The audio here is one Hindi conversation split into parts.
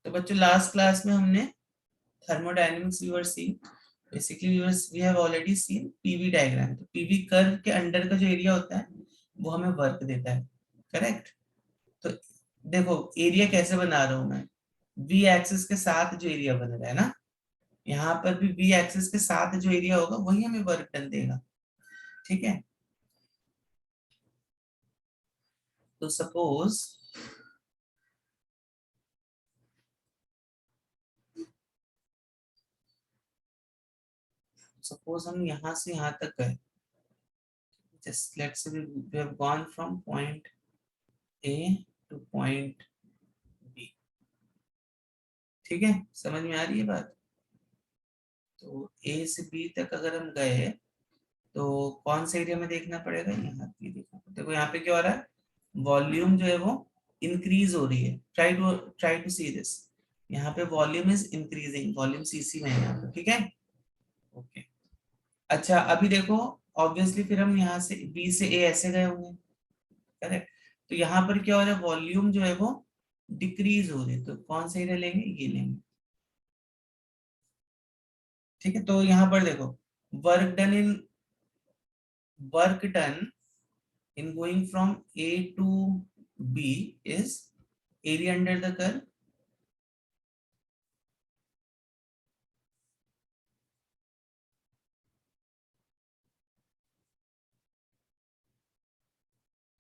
तो बच्चों लास्ट क्लास में हमने thermodynamics we were seeing, basically we have already seen PV diagram. तो पीवी कर्व के अंडर का जो एरिया होता है वो हमें वर्क देता है, करेक्ट। तो देखो एरिया कैसे बना रहा हूं मैं, वी एक्सिस के साथ जो एरिया बन रहा है ना, यहाँ पर भी वी एक्सिस के साथ जो एरिया होगा वही हमें वर्क डन देगा, ठीक है। तो सपोज हम यहाँ से यहाँ तक गए, just let's say we have gone from point A to point B, ठीक है, समझ में आ रही है बात। तो A से B तक अगर हम गए तो कौन से एरिया में देखना पड़ेगा, यहाँ पे देखना पड़ेगा। देखो यहाँ पे क्या हो रहा है, वॉल्यूम जो है वो इंक्रीज हो रही है, ट्राई टू सी दिस, यहाँ पे volume is increasing, volume CC में है यहाँ पे, ठीक है, ओके। अच्छा अभी देखो, ऑब्वियसली फिर हम यहाँ से बी से ए ऐसे गए होंगे, करेक्ट। तो यहाँ पर क्या हो रहा है, वॉल्यूम जो है वो डिक्रीज हो रही है, तो कौन सा एरिया लेंगे, ये लेंगे, ठीक है। तो यहाँ पर देखो, work done in work done in going from A to B is area under the curve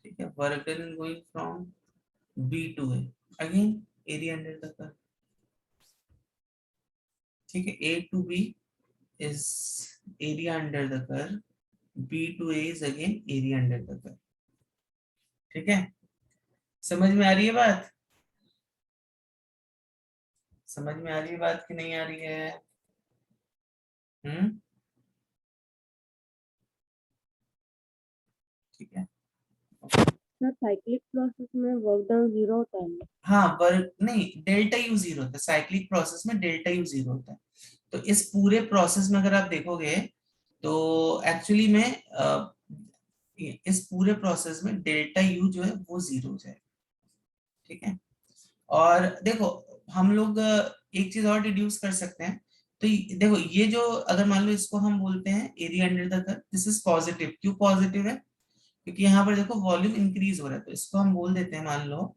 ठीक है, work done in going from B to A, again area under the curve, ठीक है। A to B is area under the curve, B to A is again area under the curve, ठीक है। समझ में आ रही है बात, समझ में आ रही है बात कि नहीं आ रही है, ठीक है। सर साइक्लिक प्रोसेस में वर्क डन जीरो होता है। हाँ वर्क नहीं, डेल्टा यू जीरो होता है, साइक्लिक प्रोसेस में डेल्टा यू जीरो होता है। तो इस पूरे प्रोसेस में अगर आप देखोगे तो एक्चुअली में इस पूरे प्रोसेस में डेल्टा यू जो है वो जीरो हो जाएगा, ठीक है। और देखो हम लोग एक चीज और डिड्यूस कर सकते हैं। तो देखो ये जो अगर मान लो इसको हम बोलते हैं area under the curve, this is positive, क्यों पॉजिटिव है, क्योंकि यहाँ पर देखो वॉल्यूम इंक्रीज हो रहा है। तो इसको हम बोल देते हैं, मान लो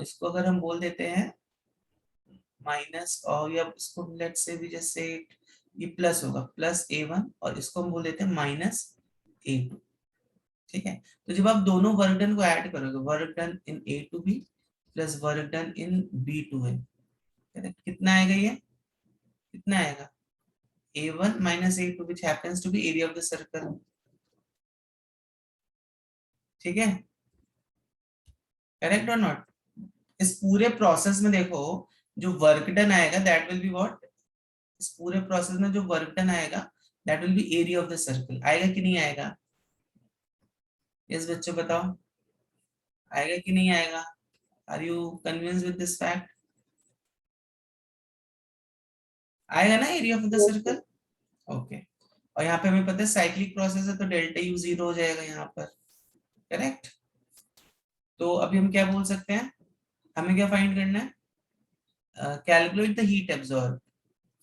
इसको अगर हम बोल देते हैं माइनस, और या इसको लेट्स से भी जैसे ये प्लस होगा, प्लस A1, और इसको हम बोल देते हैं माइनस A2, ठीक है। तो जब आप दोनों वर्क डन को ऐड करोगे, work done in A to B plus work done in B to A, correct, कितना आएगा, ये कितना आएगा, A1 minus A2 which happens to be area of the circle, ठीक है, करेक्ट और नॉट। इस पूरे प्रोसेस में देखो जो वर्क डन आएगा दैट विल बी व्हाट, इस पूरे प्रोसेस में जो वर्क डन आएगा that will B area of the circle, आएगा कि नहीं आएगा, यस बच्चों बताओ, आएगा कि नहीं आएगा, are you convinced with this fact, आएगा ना area of the circle, okay. और यहाँ पे हमें पता है साइक्लिक प्रोसेस है तो डेल्टा यू जीरो हो जाएगा यहाँ पर, करेक्ट। तो अभी हम क्या बोल सकते हैं, हमें क्या फाइंड करना है, calculate the heat absorb,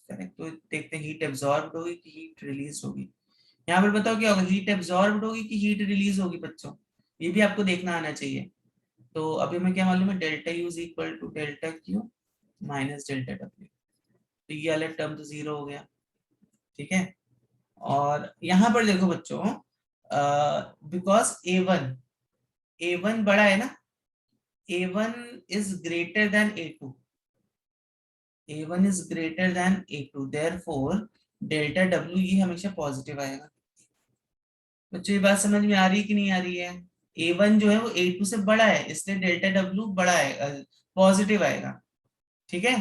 correct. तो देखते हैं हीट एब्जॉर्ब होगी कि हीट रिलीज होगी, यहाँ पर बताओ क्या होगा, हीट एब्जॉर्ब होगी कि हीट रिलीज होगी बच्चों, ये भी आपको देखना आना चाहिए। तो अभी हमें क्या मालूम है, delta U is equal to delta Q minus delta W, तो ये वाला टर्म तो जीरो हो गया, ठीक है। और यहाँ पर देखो बच्चों, बिकॉज ए वन बड़ा है ना, A1 is greater than A2, A1 is greater than A2, therefore delta W ये हमेशा पॉजिटिव आएगा। बच्चों ये बात समझ में आ रही है कि नहीं आ रही है, A1 जो है वो A2 से बड़ा है इसलिए डेल्टा W बड़ा है, पॉजिटिव आएगा, ठीक है।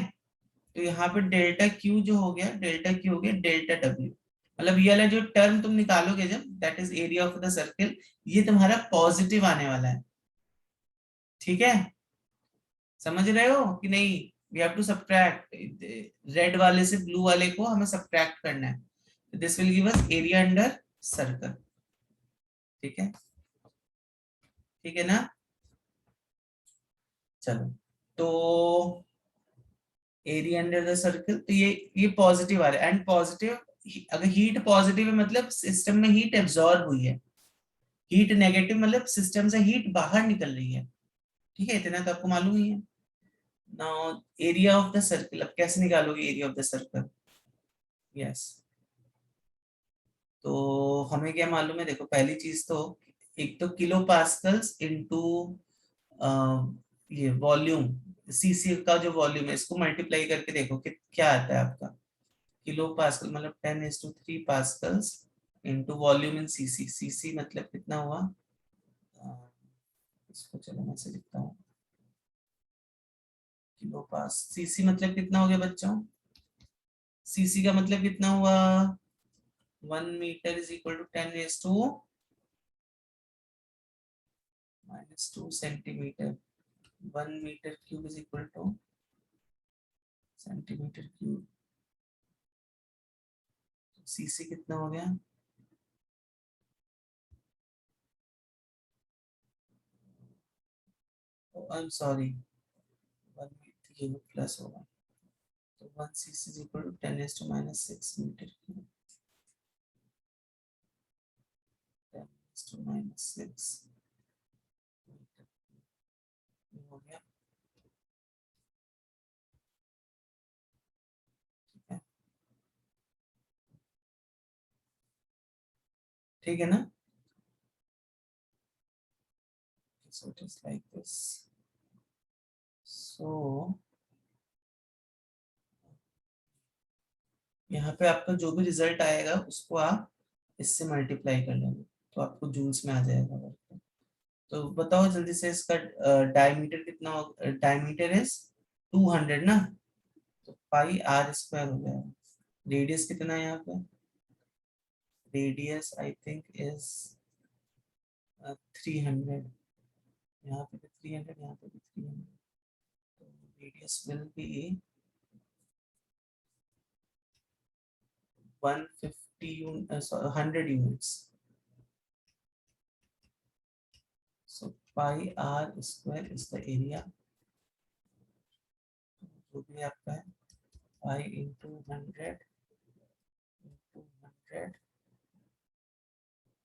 तो यहाँ पे डेल्टा Q जो हो गया, डेल्टा Q हो गया डेल्टा W, मतलब ये वाला जो टर्म तुम निकालोगे जब, that is area of the circle, ये तुम्हारा पॉजिटिव आने वाला है, ठीक है। समझ रहे हो कि नहीं, we have to subtract, red वाले से ब्लू वाले को हमें सब्ट्रैक्ट करना है, this will give us area under circle, ठीक है, ठीक है ना। चलो तो एरिया अंडर द सर्कल, तो ये पॉजिटिव आ रहा है, एंड पॉजिटिव, अगर हीट पॉजिटिव है मतलब सिस्टम में हीट एब्जॉर्ब हुई है, हीट नेगेटिव मतलब सिस्टम से हीट बाहर निकल रही है। ठीक है, इतना तो आपको मालूम ही है। Now area of the circle, अब कैसे निकालोगे area of the circle? Yes, तो हमें क्या मालूम है, देखो पहली चीज तो, एक तो किलो पास्कल्स इनटू ये वॉल्यूम, सीसी का जो वॉल्यूम है, इसको मल्टीप्लाई करके देखो कि क्या आता है आपका। किलो पास्कल मतलब 10⁻³ pascals into volume in cc, cc मतलब कितना हुआ, अ, इसको चलो मैं से लिखता हूँ, किलो पास, सीसी मतलब कितना हो गया बच्चों, सीसी का मतलब कितना हुआ, 1 metre is equal to 10⁻² - 2 centimetre, 1 metre cube is equal to centimetre cube, cc कितना हो गया, आई एम सॉरी, 1 प्लस होगा, तो 1 cc is equal to 10⁻⁻6 metre cube, 10⁻⁻6 हो गया। ठीक है, ठीक है ना, so it is like this, so यहाँ पे आपका जो भी रिजल्ट आएगा उसको आप इससे मल्टीप्लाई कर लेंगे, तो आपको जूल्स में आ जाएगा वर्क। तो बताओ जल्दी से, इसका डायमीटर कितना हो, डायमीटर इज 200 ना, तो पाई आर स्क्वायर हो जाएगा। रेडियस कितना है यहाँ पे, रेडियस आई थिंक इज 300, यहाँ पे भी 300, यहाँ पे भी 300, तो radius will be 100 units, so pi r square is the area, जो भी आपका है, pi into 100 into 100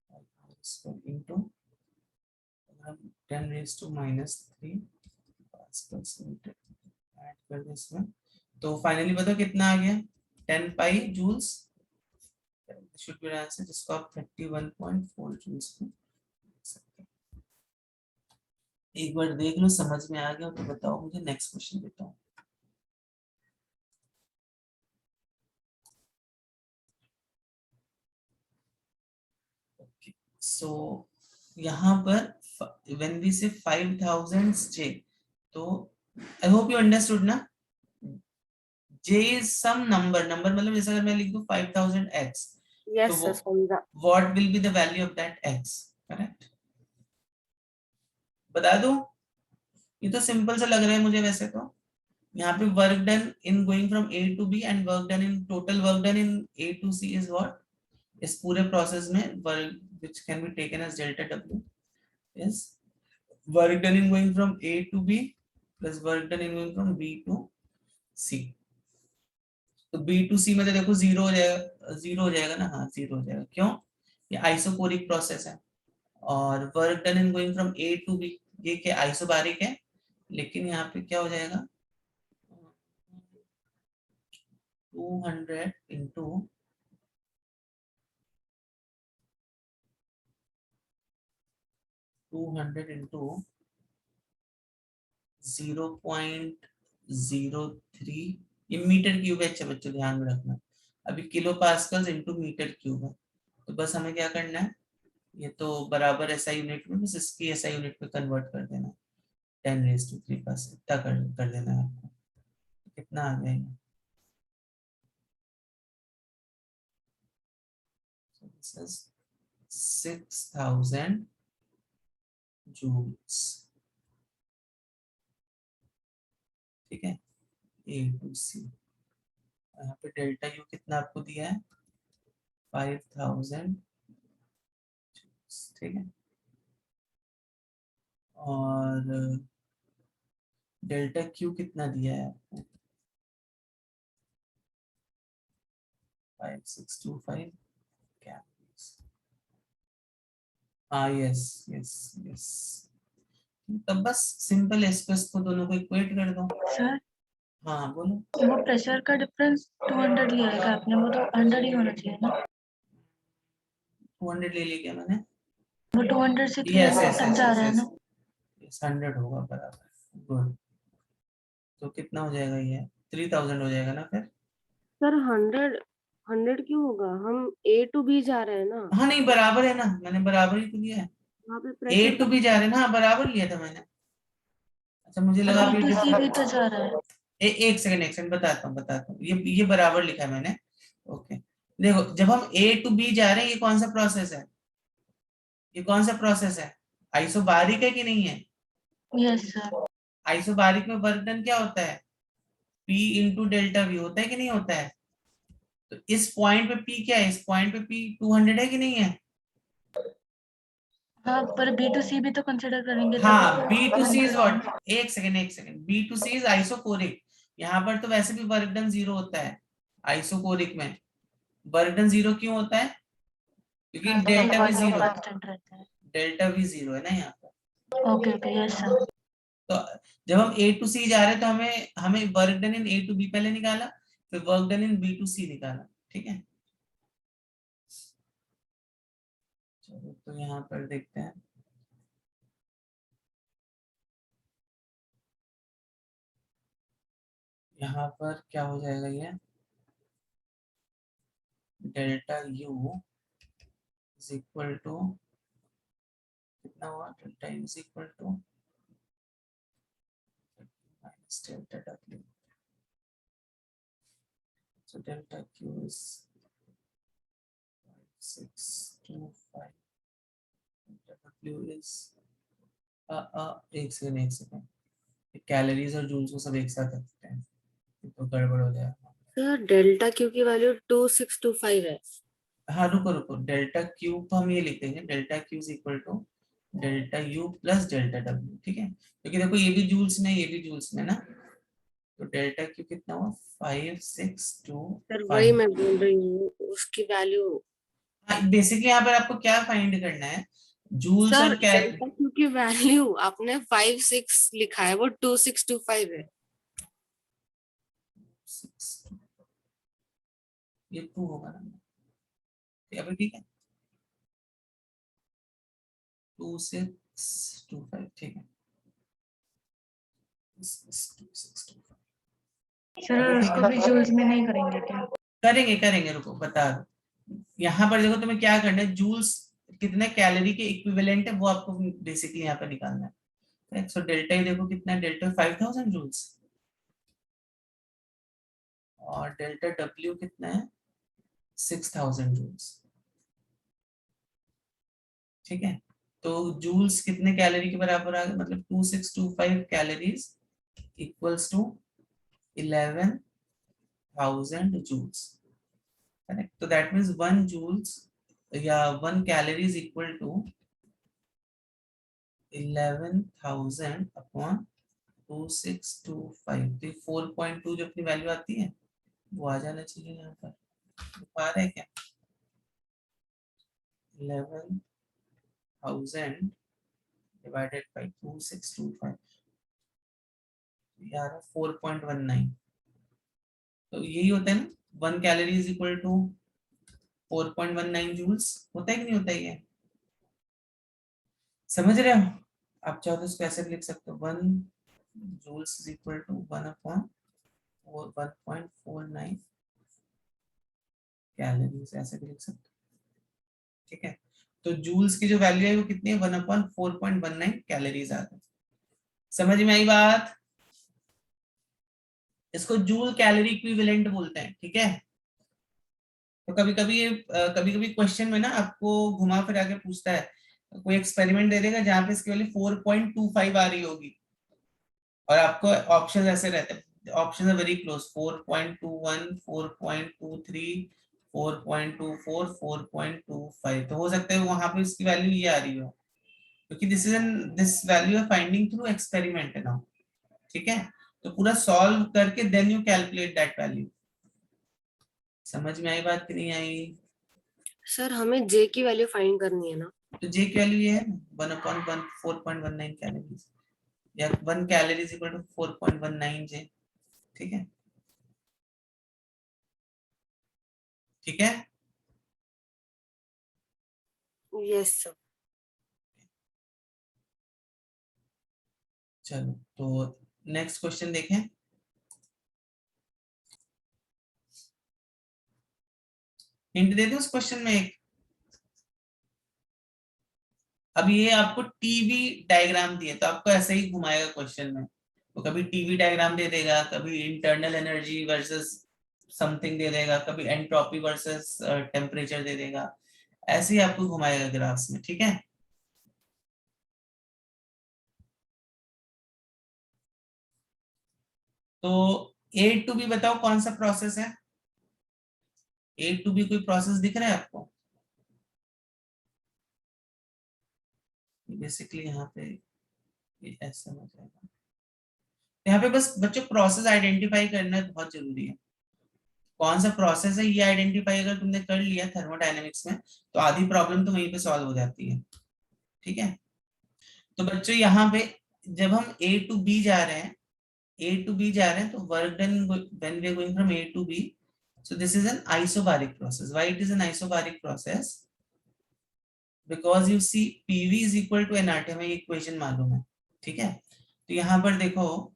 pi r square into, अगर हम 10⁻³ पास्कल्स मीटर ऐड कर दें इसमें, तो फाइनली बताओ कितना आ गया, 10 पाई जूल्स, शुड बी आंसर, जिसको आप 31.4 जूल्स में लिख सकते हैं। एक बार देख लो, समझ में आ गया तो बताओ मुझे, नेक्स्ट क्वेश्चन देता हूँ। सो यहाँ पर when we say 5000 J, तो I hope you understood ना, J is some number, number मतलब जैसे अगर मैं लिख दूं 5000x, तो यस वो सर समझा। what will be the value of that x, correct? बता दूं, ये तो सिंपल सा लग रहा है मुझे वैसे तो, यहाँ पे work done in going from A to B and work done in, total work done in A to C is what, इस पूरे प्रोसेस में work which can be taken as delta W is work done in going from A to B plus work done in going from B to C, तो B to C में तो देखो जीरो हो जाएगा, जीरो हो जाएगा ना, हाँ जीरो हो जाएगा, क्यों, ये आइसोकोरिक प्रोसेस है, और work done in going from A to B, ये क्या आइसोबारिक है, लेकिन यहाँ पे क्या हो जाएगा, 200 इंटू 0.03, ये मीटर क्यूब है, अच्छा बच्चों ध्यान में रखना, अभी kilo pascals into metre cube है, तो बस हमें क्या करना है, ये तो बराबर एसआई यूनिट में, बस इसकी एसआई यूनिट में कन्वर्ट कर देना, 10⁻³ बस इतना कर देना है आपको, कितना आ जाएगा, so this is 6000 joules, ठीक है, A to C, यहाँ पे डेल्टा यू कितना आपको दिया है, 5000, ठीक है, और डेल्टा क्यू कितना दिया है आपको, 5625 calories. हाँ यस यस यस, तब बस सिंपल एस्पेस को दोनों को इक्वेट कर दो। सर हाँ बोलो। वो प्रेशर का डिफरेंस 200 लिया है आपने, वो तो 100 ही होना चाहिए ना। 200 ले लिया क्या मैंने? वो 200 से यस 300 यस तक जा रहा है ना। यस 100 होगा बराबर, गुड। तो कितना हो जाएगा ये? 3000 हो जाएगा ना फिर? सर 100 क्यों होगा? हम A to B जा रहे हैं ना, हाँ नहीं बराबर है ना, मैंने बराबर ही तो लिया है। वहाँ पे ए प्रेशर टू बी जा रहे हैं ना, हाँ, बराबर लिया था मैंने। अच्छा मुझे लगा बी अभी टू सी भी तो जा रहा है। एक सेकंड बताता हूँ, ये बराबर लिखा है मैंने। ओके देखो, जब हम ए टू बी जा रहे हैं, ये कौन सा प्रोसेस है? ये कौन सा प्रोसेस है? आइसोबारिक है कि नहीं है? Yes sir. आइसोबारिक में वर्क डन क्या होता है? P इंटू डेल्टा वी होता है कि नहीं होता है? तो इस पॉइंट पे P क्या है? इस पॉइंट पे P 200 है कि नहीं है? हाँ पर बी टू सी भी तो कंसिडर करेंगे तभी हाँ, तो B to C 100 is what? एक second, B to C is isochoric. यहाँ पर तो वैसे भी वर्क डन 0 होता है आइसोकोरिक में। वर्क डन 0 क्यों होता है? क्योंकि हाँ, डेल्टा भी वॉल्यूम 0, कांस्टेंट रहता है। डेल्टा भी 0 है ना यहाँ पर। Okay okay yes sir. तो जब हम ए टू सी जा रहे हैं तो हमें हमें work done in A to B पहले निकाला, फिर work done in B to C निकाला, ठीक है। चलो तो यहाँ पर देखते हैं, यहाँ पर क्या हो जाएगा ये? Delta U is equal to कितना हुआ? Delta U is equal to minus delta W. So delta Q is 625. Delta W is एक सेकंड, कैलोरीज और जूल्स को सब एक साथ रखते हैं तो गड़बड़ हो जाएगा। सर डेल्टा क्यू की वैल्यू 2625 है। हाँ रुको, डेल्टा क्यू को हम ये लिख देंगे, delta Q is equal to delta U plus delta W, ठीक है। क्योंकि देखो ये भी जूल्स में, ये भी जूल्स में ना, तो डेल्टा क्यू कितना हुआ? सर वही 5625। मैं बोल रही हूँ, उसकी वैल्यू। बेसिकली यहाँ पर आपको क्या फाइंड करना है? जूल्स सर और डेल्टा क्यू की वैल्यू आपने 56 लिखा है, वो 2625 है। ये 2 होगा ना, या फिर ठीक है 2625, ठीक है 2625। सर उसको भी जूल्स में नहीं करेंगे क्या? करेंगे, रुको बता दो। यहाँ पर देखो तुम्हें क्या करना है, जूल्स कितने कैलोरी के इक्विवेलेंट है वो आपको बेसिकली यहाँ पर निकालना है। सो डेल्टा ही देखो कितना है, डेल्टा 5000 जूल्स, और डेल्टा डब्ल्यू कितना है? 6000 जूल्स, ठीक है। तो जूल्स कितने कैलोरी के बराबर आ गए? मतलब 2625 calories equals to 11,000 joules, correct? So that means 1 joules या 1 calorie is equal to 11,000 upon 2625। तो 4.2 जो अपनी वैल्यू आती है वो आ जाना चाहिए यहाँ पर। आ रहा है क्या? 11,000 डिवाइडेड बाई 2625 यार 4.19। तो यही होता है ना, 1 calorie is equal to 4.19 joules, होता है कि नहीं होता है ये? समझ रहे हो? आप चाहो तो इसको ऐसे भी लिख सकते हो, 1 joules is equal to 1 upon 1.49 calories, ऐसे भी लिख सकते हो, ठीक है। तो जूल्स की जो वैल्यू है वो कितनी है? 1 upon 4.19 कैलोरीज आ गई। समझ में आई बात? इसको जूल कैलोरी इक्विवेलेंट बोलते हैं, ठीक है। तो कभी कभी क्वेश्चन में ना आपको घुमा फिरा के पूछता है, कोई एक्सपेरिमेंट दे देगा जहां पे इसकी वैल्यू 4.25 आ रही होगी, और आपको ऑप्शन ऐसे रहते हैं, ऑप्शन है वेरी क्लोज, 4.21, 4.23, 4.24, 4.25। तो हो सकता है वहां पे इसकी वैल्यू ये आ रही हो, क्योंकि दिस वैल्यू है फाइंडिंग थ्रू एक्सपेरिमेंट नाउ, ठीक है। तो पूरा सॉल्व करके then you calculate that value, समझ में आई बात कि नहीं आई? सर हमें जे की वैल्यू फाइंड करनी है ना? तो जे की वैल्यू ये है 1/1 4.19 कैलोरीज, या 1 कैलोरी इज इक्वल टू 4.19 जे। ठीक है, ठीक है। Yes sir. चलो तो नेक्स्ट क्वेश्चन देखें। हिंट दे दूं उस क्वेश्चन में एक। अब ये आपको टीवी डायग्राम दिए तो आपको ऐसे ही घुमाएगा क्वेश्चन में। तो कभी टीवी डायग्राम दे देगा, कभी internal energy versus something they देगा, कभी एंट्रोपी वर्सेस टेम्परेचर दे देगा। ऐसे ही आपको घुमाएगा ग्राफ्स में। ठीक है, तो ए टू बी बताओ कौन सा प्रोसेस है? ए टू बी कोई प्रोसेस दिख रहा है आपको? बेसिकली यहाँ पे ये ऐसा हो जाएगा। यहाँ पे बस बच्चों प्रोसेस आइडेंटिफाई करना बहुत जरूरी है। कौन सा प्रोसेस है ये आइडेंटिफाई अगर तुमने कर लिया थर्मोडायनेमिक्स में, तो आधी प्रॉब्लम तो वहीं पे सॉल्व हो जाती है। ठीक है, तो बच्चों यहाँ पे जब हम ए टू बी जा रहे हैं, ए टू बी जा रहे हैं, तो work done when we are going from A to B, so this is an isobaric process. Why it is an isobaric process? Because you see PV is equal to nRT, हमें इक्वेशन मालूम है। ठीक है, तो यहाँ पर देखो,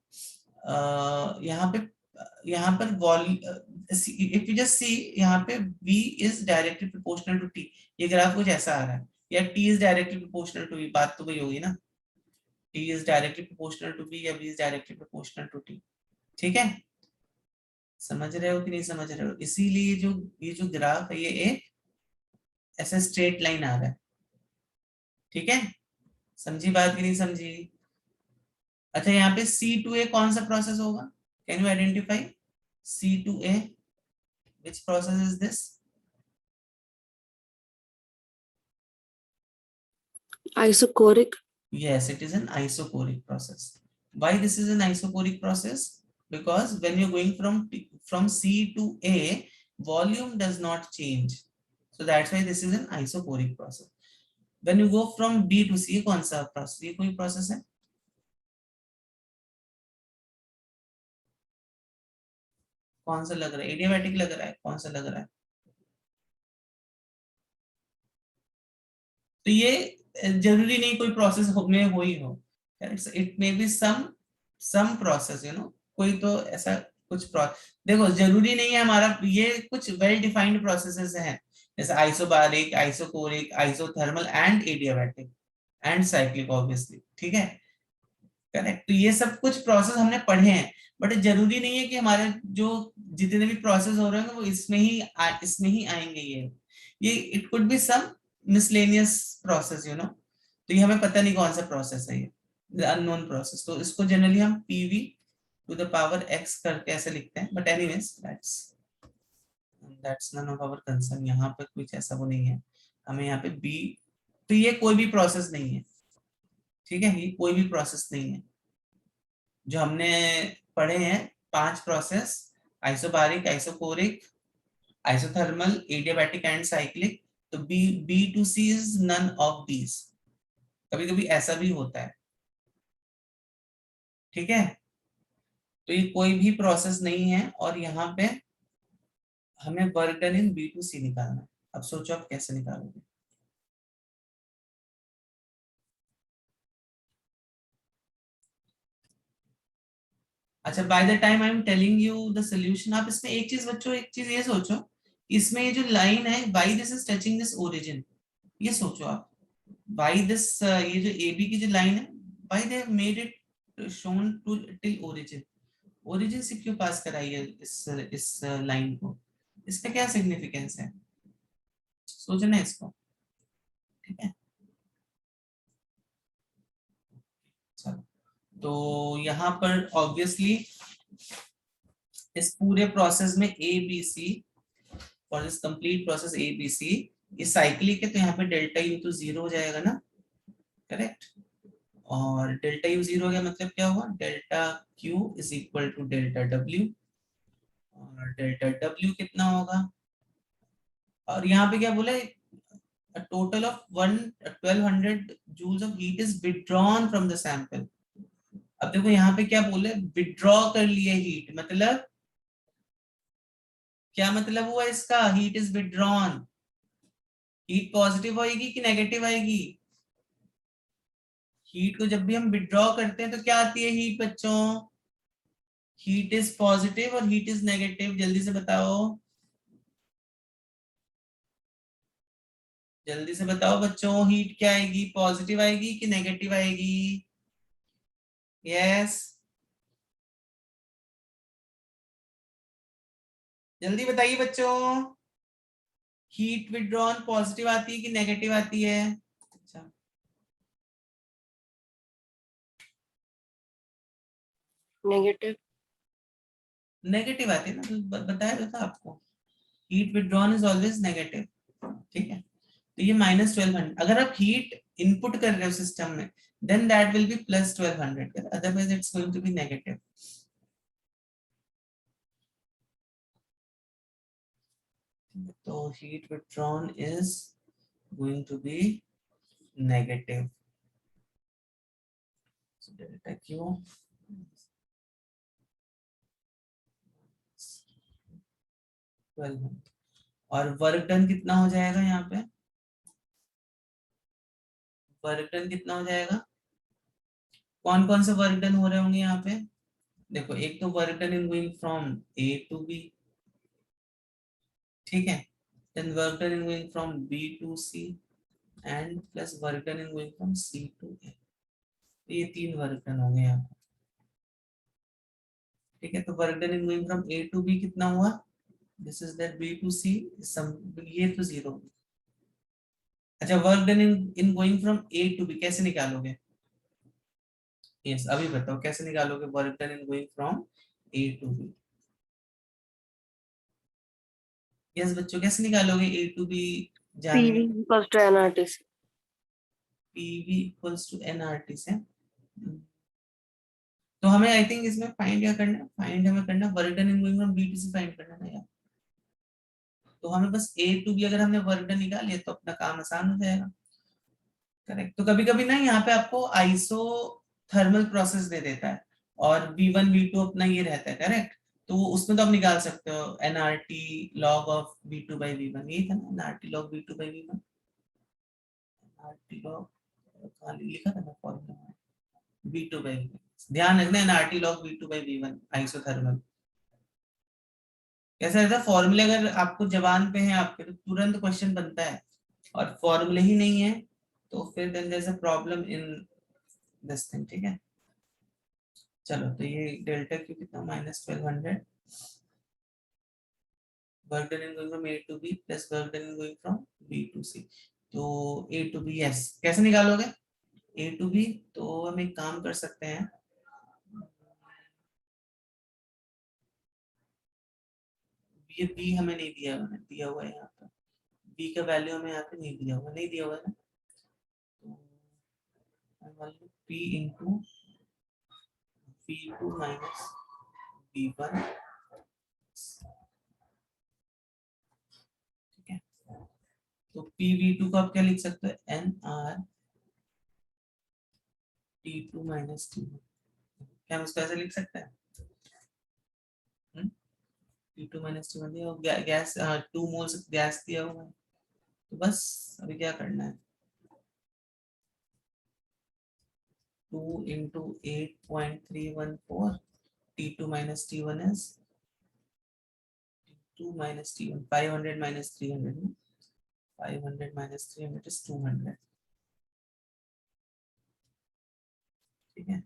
यहाँ पर इफ यू जस्ट सी, यहाँ पे v is directly proportional to t। ये ग्राफ कुछ ऐसा आ रहा है, या t is directly proportional to v, बात तो वही होगी ना। t is directly proportional to v या v is directly proportional to t। ठीक है, समझ रहे हो कि नहीं समझ रहे हो? इसीलिए जो ये जो ग्राफ है ये एक ऐसा स्ट्रेट लाइन आ रहा है। ठीक है, समझी बात कि नहीं समझी? अच्छा, यहाँ पे C2A कौन सा प्रोसेस होगा? Can you identify C2A? Which process is this? Isochoric. Yes, it is an isochoric process. Why this is an isochoric process? Because when you're going from C to A, volume does not change. So that's why this is an isochoric process. When you go from B to C, कौन सा process? ये कोई process है? कौन सा लग रहा है? एडियाबैटिक लग रहा है? कौन सा लग रहा है? तो ये जरूरी नहीं कोई प्रोसेस में हो ही हो। It may be some process, you know, कोई तो ऐसा कुछ देखो जरूरी नहीं है हमारा, ये कुछ वेल डिफाइंड प्रोसेसेस हैं, जैसे isobaric, isochoric, isothermal and adiabatic and cyclic obviously. ठीक है, करेक्ट। तो ये सब कुछ प्रोसेस हमने पढ़े हैं, बट जरूरी नहीं है कि हमारे जो जितने भी प्रोसेस हो रहे हैं वो इसमें ही आएंगे। ये it could be some miscellaneous process, you know. तो ये हमें पता नहीं कौन सा प्रोसेस है, ये अननोन प्रोसेस। तो इसको जनरली हम PV to the power X करके ऐसे लिखते हैं, but anyways that's none of our concern. यहाँ पे कुछ ऐसा वो नहीं है, हमें यहाँ पे बी, तो ये कोई भी प्रोसेस नहीं है। ठीक है, ये कोई भी प्रोसेस नहीं है जो हमने पढ़े हैं। 5 process, isobaric, isochoric, isothermal, adiabatic and cyclic. तो B to C is none of these. कभी कभी ऐसा भी होता है। ठीक है, तो ये कोई भी प्रोसेस नहीं है, और यहाँ पे हमें work done in B to C निकालना है। अब सोचो आप कैसे निकालोगे? अच्छा, by the time I am telling you the solution, आप इसमें एक चीज बच्चों, एक चीज ये सोचो, इसमें ये जो लाइन है, why this is touching this origin, ये सोचो आप। व्हाई दिस, ये जो ए बी की जो लाइन है, why they have made it shown to till origin? Origin से क्यों पास कराई है इस लाइन को? इसका क्या सिग्निफिकेंस है? सोचना है इसको। ठीक है, चलो, तो यहाँ पर ऑब्वियसली इस पूरे प्रोसेस में A B C, for this complete process A B C, ये साइक्लिक है, तो यहाँ पे डेल्टा यू तो 0 हो जाएगा ना, करेक्ट। और डेल्टा यू 0 हो गया मतलब क्या हुआ? Delta Q is equal to delta W, और डेल्टा डब्ल्यू कितना होगा? और यहाँ पे क्या बोला है, a total of 1200 joules of heat is withdrawn from the sample. अब देखो यहाँ पे क्या बोले, विड्रॉ कर लिए हीट, मतलब क्या मतलब हुआ इसका, heat is withdrawn, heat positive आएगी कि नेगेटिव आएगी? हीट को जब भी हम विड्रॉ करते हैं तो क्या आती है हीट बच्चों? हीट इज पॉजिटिव और हीट इज नेगेटिव, जल्दी से बताओ, जल्दी से बताओ बच्चों, हीट क्या आएगी, पॉजिटिव आएगी कि नेगेटिव आएगी? यस, जल्दी बताइए बच्चों, हीट विड्रॉन पॉजिटिव आती है कि नेगेटिव आती है? अच्छा, नेगेटिव। नेगेटिव आती है ना, तो बताया तो था आपको, heat withdrawn is always negative, ठीक है। तो ये -1200, अगर आप हीट इनपुट कर रहे हो सिस्टम में, then that will be +1200, otherwise it's going to be negative. तो heat withdrawn is going to be negative, so delta Q, और वर्क डन कितना हो जाएगा यहाँ पे, वर्क डन कितना हो जाएगा, कौन कौन से वर्क डन हो रहे होंगे यहाँ पे? देखो, एक तो work done in going from A to B, ठीक है, then work done in going from B to C, and plus work done in going from C to A। ये 3 वर्क डन हो गए यहाँ पे, ठीक है। तो work done in going from A to B कितना हुआ, this is that B to C, सम ये तो 0। अच्छा, work done in going from A to B कैसे निकालोगे? यस, अभी बताओ कैसे निकालोगे work done in going from A to B? Yes बच्चों, कैसे निकालोगे A to B जाने पीवी में? इक्वल्स टू एनआरटी से। PV इक्वल्स टू NRT से। तो हमें आई थिंक इसमें फाइंड क्या करना है, फाइंड हमें करना work done in going from B to C find करना है यार। तो हमें बस A to B अगर हमने वर्क डन निकाल लिया तो अपना काम आसान हो जाएगा, करेक्ट। तो कभी कभी ना यहाँ पे आपको आइसो थर्मल प्रोसेस दे देता है, और V1 V2 अपना ये रहता है, करेक्ट। तो उसमें तो आप निकाल सकते हो NRT log of V2 by V1, यही था ना, NRT log V2 by V1, NRT log कहाँ लिखा था ना फॉर्मूला, V2 by V1, ध्यान रखना NRT log V2 by V1 isothermal. कैसा रहता है फॉर्मूले, अगर आपको जबान पे है आपके तो तुरंत क्वेश्चन बनता है, और फॉर्मूले ही नहीं है तो फिर then there is a problem in this thing, ठीक है। चलो, तो ये डेल्टा क्यू कितना, -1200, work done in going from A to B plus work done in going from B to C। तो A to B, यस, कैसे निकालोगे A to B? तो हम एक काम कर सकते हैं, ये B हमें नहीं दिया हुआ है, दिया हुआ है यहाँ पर, B का वैल्यू हमें यहाँ पे नहीं दिया हुआ, नहीं दिया हुआ है ना, तो P into V2 minus V1, ठीक है। तो PV2 को आप क्या लिख सकते हो, NR T2 minus T1, क्या हम इसको ऐसे लिख सकते हैं? T2 minus T1 दिया, और गैस 2 मोल्स गैस दिया हुआ है, तो बस अभी क्या करना है, 2 into 8.314, T2 minus T1 is 2 minus T1, 500 minus 300, 500 minus 300 is 200, ठीक है।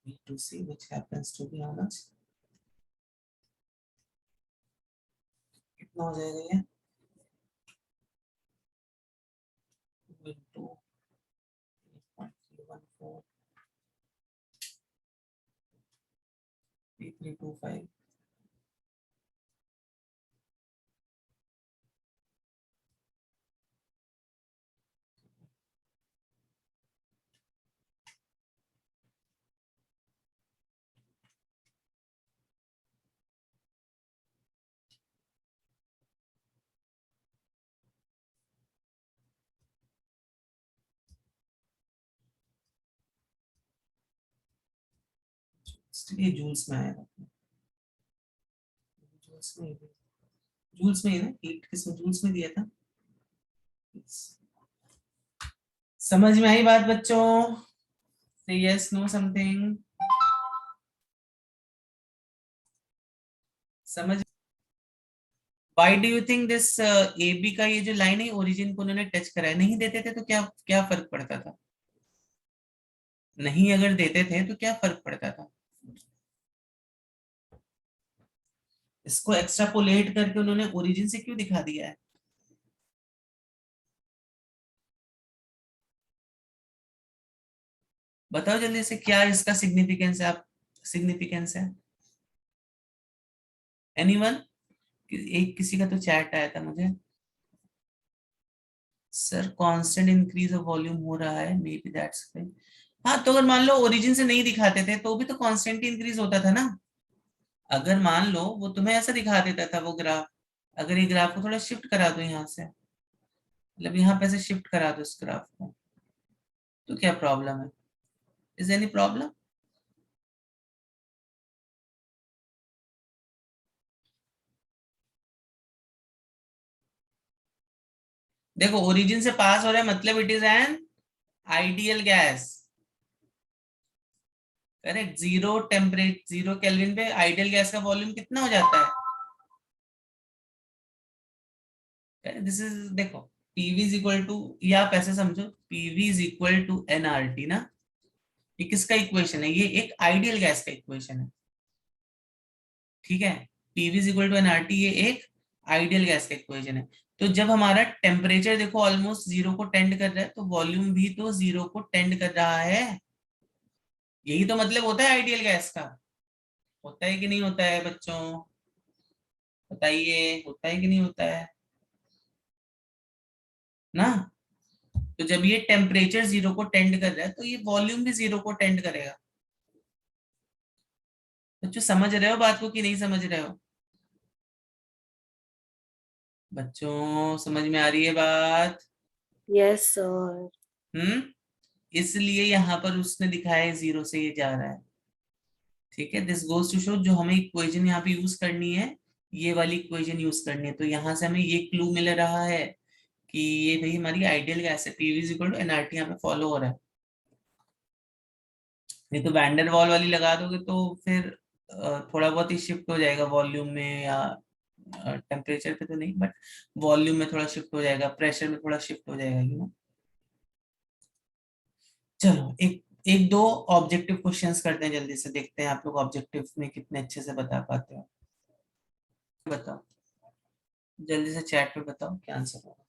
B2C which happens to be how much, कितना हो जाएगा ये, 2 into 8.314, 3325, ये जूल्स में आएगा, जूल्स में ही ना, हीट किसमें, जूल्स में दिया था। समझ में आई बात बच्चों? से यस नो समथिंग समझ। Why do you think this AB का ये जो लाइन है ओरिजिन को उन्होंने टच करा है? नहीं देते थे तो क्या क्या फर्क पड़ता था? नहीं अगर देते थे तो क्या फर्क पड़ता था? इसको एक्स्ट्रापोलेट करके उन्होंने ओरिजिन से क्यों दिखा दिया है? बताओ जल्दी से, क्या इसका सिग्निफिकेंस है? आप सिग्निफिकेंस है एनीवन? एक किसी का तो चैट आया था मुझे, sir constant increase of volume हो रहा है, मे बी दैट्स। हाँ तो अगर मान लो ओरिजिन से नहीं दिखाते थे तो भी तो कांस्टेंट इंक्रीज होता था ना। अगर मान लो वो तुम्हें ऐसा दिखा देता था वो ग्राफ, अगर ये ग्राफ को थोड़ा शिफ्ट करा दो यहाँ से, मतलब यहाँ पे से शिफ्ट करा दो इस ग्राफ को, तो क्या प्रॉब्लम है? Is any problem? देखो ओरिजिन से पास हो रहा है मतलब it is an ideal gas, correct. Zero temperature, zero kelvin पे आइडियल गैस का वॉल्यूम कितना हो जाता है? दिस इज, देखो पीवी इज इक्वल टू, या आप ऐसे समझो PV is equal to nRT ना। ये किसका इक्वेशन है? ये एक आइडियल गैस का इक्वेशन है, ठीक है। PV is equal to nRT, ये एक आइडियल गैस का इक्वेशन है। तो जब हमारा टेम्परेचर देखो ऑलमोस्ट जीरो को टेंड कर रहा है, तो वॉल्यूम भी तो जीरो को टेंड कर रहा है। यही तो मतलब होता है आइडियल गैस का। होता है कि नहीं होता है बच्चों? बताइए, होता है कि नहीं होता है ना? तो जब ये टेम्परेचर जीरो को टेंड कर रहा है तो ये वॉल्यूम भी जीरो को टेंड करेगा। बच्चों समझ रहे हो बात को कि नहीं समझ रहे हो? बच्चों समझ में आ रही है बात? Yes sir. इसलिए यहाँ पर उसने दिखाया है जीरो से ये जा रहा है, ठीक है। दिस गोज टू शो, जो हमें इक्वेशन यहाँ पे यूज करनी है, ये वाली इक्वेशन यूज करनी है। तो यहाँ से हमें ये क्लू मिल रहा है कि ये भाई हमारी आइडियल गैस है, PV is equal to nRT यहाँ पे फॉलो हो रहा है। नहीं तो वैंडर वॉल वाली लगा दोगे तो फिर थोड़ा बहुत ही शिफ्ट हो जाएगा वॉल्यूम में, या टेम्परेचर पे तो नहीं बट वॉल्यूम में थोड़ा शिफ्ट हो जाएगा, प्रेशर में थोड़ा शिफ्ट हो जाएगा, यू नो। चलो एक एक दो ऑब्जेक्टिव क्वेश्चंस करते हैं, जल्दी से देखते हैं आप लोग ऑब्जेक्टिव में कितने अच्छे से बता पाते हो। बताओ जल्दी से, चैट पे बताओ क्या आंसर होगा।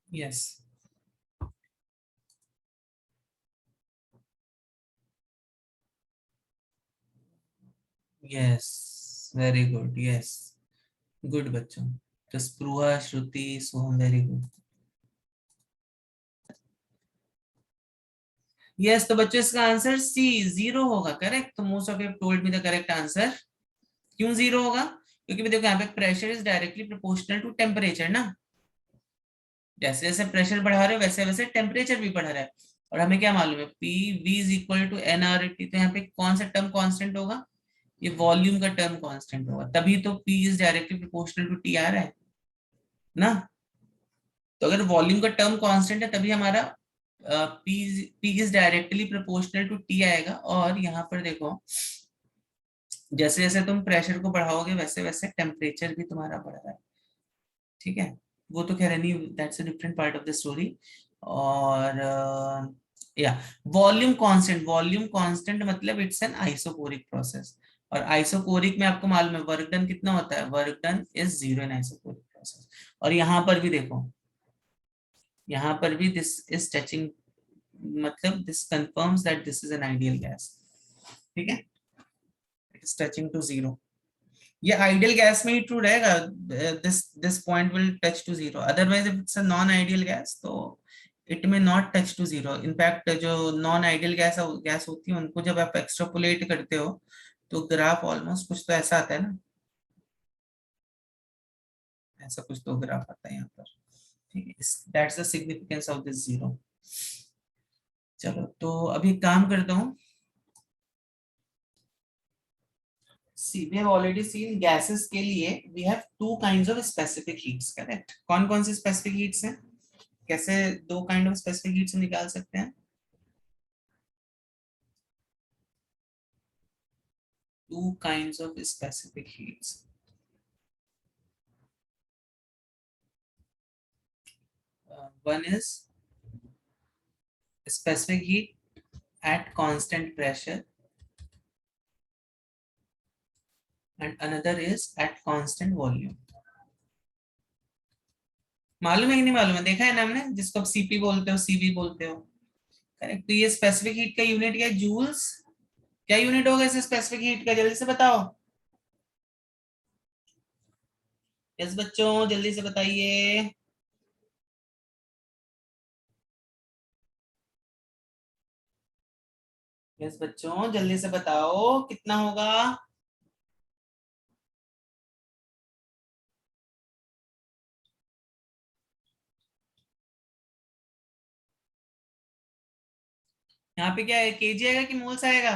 Yes yes, very good, yes good बच्चों। तो Spriha, Shruti, Soham, very good. Yes तो बच्चों इसका आंसर सी, जीरो होगा, करेक्ट। तो most of you told me the correct answer. क्यों जीरो होगा? क्योंकि मैं देखो यहाँ पे pressure is directly proportional to temperature ना। जैसे जैसे प्रेशर बढ़ा रहे हो वैसे वैसे टेम्परेचर भी बढ़ रहा है। और हमें क्या मालूम है, P V is equal to N R T. तो यहाँ पे कौन सा टर्म कांस्टेंट होगा? ये वॉल्यूम का टर्म कांस्टेंट होगा, तभी तो P is directly proportional to T आ रहा है ना। तो अगर वॉल्यूम का टर्म कांस्टेंट है तभी हमारा P P is directly proportional to T आएगा। और यहाँ पर देखो जैसे जैसे तुम प्रेशर को बढ़ाओगे वैसे वैसे टेम्परेचर भी तुम्हारा बढ़ रहा है, ठीक है। वो तो खैर नहीं, that's a different part of the story. और या वॉल्यूम कांस्टेंट मतलब इट्स एन आइसोकोरिक प्रोसेस। और आइसोकोरिक में आपको मालूम है वर्क डन कितना होता है, work done is zero in isochoric process. और यहाँ पर भी देखो, यहाँ पर भी दिस इज टचिंग, मतलब this confirms that this is an ideal gas, ठीक है, it is touching to zero. ये आइडियल गैस में ही ट्रू रहेगा, this point will touch to zero, otherwise if it's a non ideal gas तो it may not touch to zero. In fact जो नॉन आइडियल गैस होती है उनको जब आप एक्सट्रापोलेट करते हो तो ग्राफ ऑलमोस्ट कुछ तो ऐसा आता है ना, ऐसा कुछ तो ग्राफ आता है यहाँ पर, ठीक है। That's the significance of this zero. चलो तो अभी एक काम करता हूँ, See, we have already seen gases के लिए we have two kinds of specific heats, correct? कौन कौन से specific heats हैं? कैसे दो kind of specific heats हम निकाल सकते हैं? Two kinds of specific heats. One is specific heat at constant pressure, and another is at constant volume. मालूम है कि नहीं मालूम है? देखा है ना हमने, जिसको आप सीपी बोलते हो, सीवी बोलते हो, करेक्ट। तो ये स्पेसिफिक हीट का यूनिट क्या है? जूल्स। क्या यूनिट होगा इस स्पेसिफिक हीट का, जल्दी से बताओ। यस बच्चों, जल्दी से बताइए। यस बच्चों, जल्दी से बताओ कितना होगा। यहाँ पे क्या है, केजी आएगा कि मोल्स आएगा?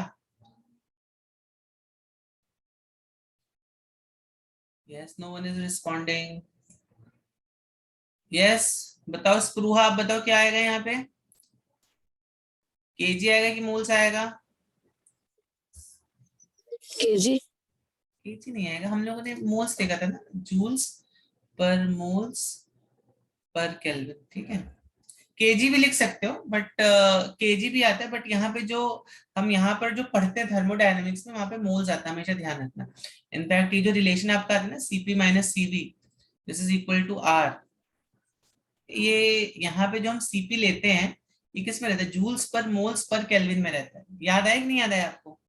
Yes, no one is responding. Yes, बताओ स्प्रूहा, आप बताओ क्या आएगा यहाँ पे, केजी आएगा कि मोल्स आएगा? केजी। केजी नहीं आएगा, हम लोगों ने मोल्स देखा था ना, joules per moles per kelvin, ठीक है। केजी भी लिख सकते हो, बट केजी भी आता है, बट यहाँ पे जो हम यहाँ पर जो पढ़ते हैं थर्मोडायनेमिक्स में, वहां पे मोल्स आता है, हमेशा ध्यान रखना। इनफैक्ट ये जो रिलेशन आपका आता है ना, CP minus CV, this is equal to R, ये यहाँ पे जो हम सीपी लेते हैं ये किस में रहता है, joules per moles per kelvin में रहता है। याद आया कि नहीं याद आया आपको?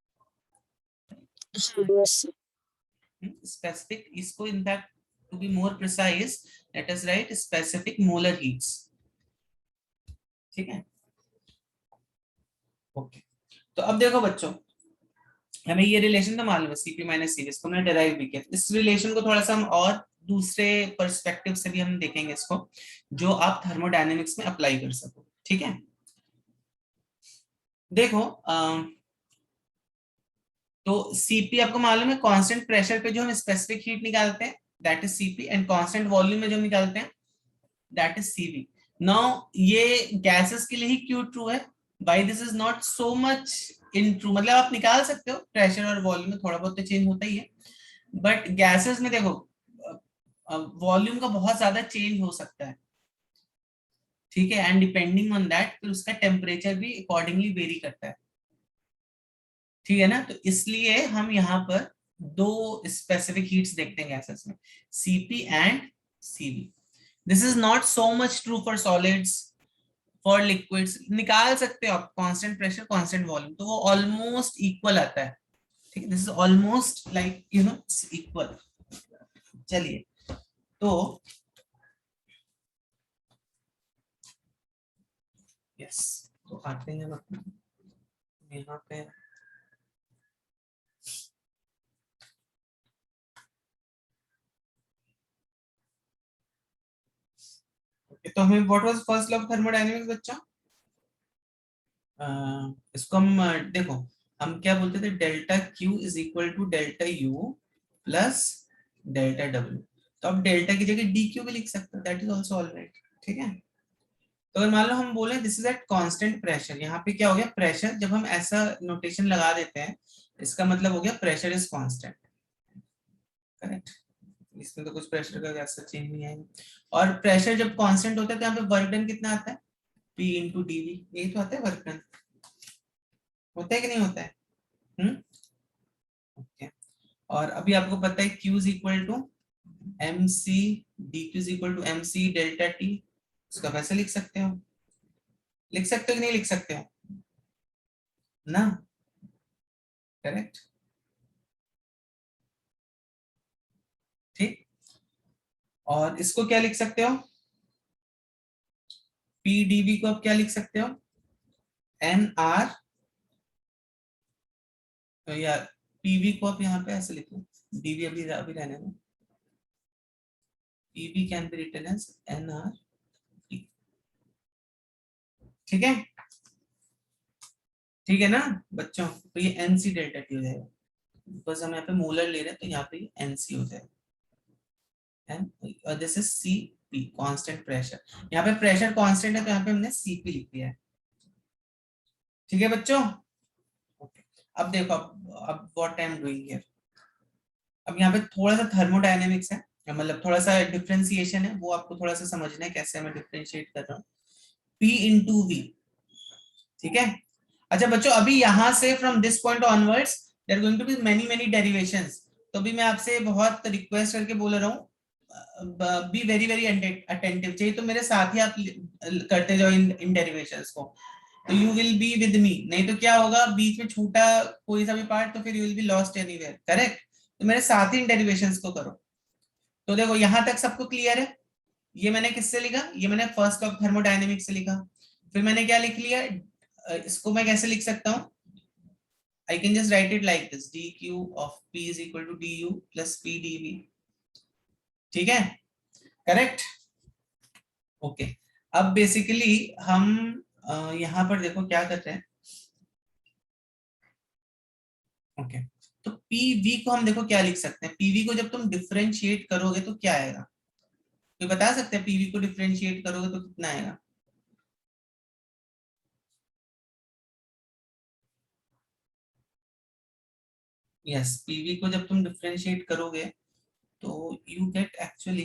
स्पेसिफिक, इसको in fact to be more precise let us write specific molar heats, ठीक है। ओके, तो अब देखो बच्चों, हमें ये रिलेशन तो मालूम है, सीपी माइनस सीवी, इसको हमने डिराइव भी किया। इस रिलेशन को थोड़ा सा हम और दूसरे पर्सपेक्टिव से भी हम देखेंगे इसको, जो आप थर्मोडायनेमिक्स में अप्लाई कर सको, ठीक है। देखो तो सीपी आपको मालूम है, कांस्टेंट प्रेशर पे जो हम स्पेसिफिक हीट निकालते हैं that is CP, and constant volume में जो हम निकालते हैं दैट इज सीवी। नाउ ये गैसेस के लिए ही क्यों ट्रू है, why this is not so much in true, मतलब आप निकाल सकते हो प्रेशर और वॉल्यूम में थोड़ा बहुत तो चेंज होता ही है, बट गैसेस में देखो वॉल्यूम का बहुत ज्यादा चेंज हो सकता है, ठीक है, एंड डिपेंडिंग ऑन दैट फिर उसका टेम्परेचर भी अकॉर्डिंगली वेरी करता है, ठीक है ना। तो इसलिए हम यहाँ पर दो स्पेसिफिक हीट्स देखते हैं गैसेस में, CP and CV. This is not so much true for solids, for liquids निकाल सकते हो आप कांस्टेंट प्रेशर कांस्टेंट वॉल्यूम, तो वो ऑलमोस्ट इक्वल आता है, ठीक है, this is almost like you know equal. चलिए तो यस, तो आते हैं अपना यहाँ पे, तो हमें what was first law of thermodynamics बच्चा, इसको हम देखो, हम क्या बोलते थे, delta Q is equal to delta U plus delta W. तो अब डेल्टा की जगह डी क्यू भी लिख सकते हो, that is also all right, ठीक है। तो अगर मान लो हम बोले this is eight constant pressure, यहाँ पे क्या हो गया प्रेशर, जब हम ऐसा नोटेशन लगा देते हैं इसका मतलब हो गया प्रेशर इज कांस्टेंट, करेक्ट। इसमें तो कुछ प्रेशर का ऐसा चेंज नहीं आएगा। और प्रेशर जब कांस्टेंट होता है तो यहाँ पे वर्क डन कितना आता है, P इंटू dV, यही तो आता है वर्क डन, होता है कि नहीं होता है? ओके। और अभी आपको पता है Q is equal to MC, dQ is equal to MC delta T, उसका वैसे लिख सकते हो, लिख सकते हो कि नहीं लिख सकते हो ना, करेक्ट, ठीक। और इसको क्या लिख सकते हो, PdV को आप क्या लिख सकते हो, NR, तो या PV को आप यहाँ पे ऐसे लिखो, DV अभी अभी रहने दो, PV can be written as NR, ठीक है, ठीक है ना बच्चों। तो ये NC डेल्टा T हो जाएगा, बिकॉज हम यहाँ पे मोलर ले रहे हैं तो यहाँ पे NC हो जाएगा, this is CP constant pressure, यहाँ पे प्रेशर कांस्टेंट है तो यहाँ पे हमने CP लिख दिया है, ठीक है बच्चों। ओके, अब देखो अब what I am doing here, अब यहाँ पे थोड़ा सा थर्मोडायनेमिक्स है, मतलब थोड़ा सा डिफरेंशिएशन है, वो आपको थोड़ा सा समझना है कैसे मैं डिफरेंशिएट कर रहा हूँ, P इंटू V, ठीक है। अच्छा बच्चों, अभी यहाँ से from this point onwards there are going to be many many derivations, तो अभी मैं आपसे बहुत रिक्वेस्ट करके बोल रहा हूँ, बी वेरी वेरी अटेंटिव, चाहिए तो मेरे साथ ही आप करते जाओ इन डेरिवेशंस को, तो you will be with me, नहीं तो क्या होगा बीच में छूटा कोई सा भी पार्ट तो फिर you will be lost anywhere, correct. तो मेरे साथ ही इन डेरिवेशंस को करो। तो देखो यहाँ तक सबको क्लियर है, ये मैंने किससे लिखा, ये मैंने फर्स्ट ऑफ थर्मोडायनेमिक्स से लिखा, फिर मैंने क्या लिख लिया, इसको मैं कैसे लिख सकता हूँ, I can just write it like this, dq of P is equal to du plus P dV, ठीक है, करेक्ट, ओके। अब बेसिकली हम यहाँ पर देखो क्या करते हैं, ओके। तो PV को हम देखो क्या लिख सकते हैं, PV को जब तुम डिफरेंशिएट करोगे तो क्या आएगा, कोई बता सकते हैं PV को डिफरेंशिएट करोगे तो कितना आएगा, यस PV को जब तुम डिफरेंशिएट करोगे तो यू गेट एक्चुअली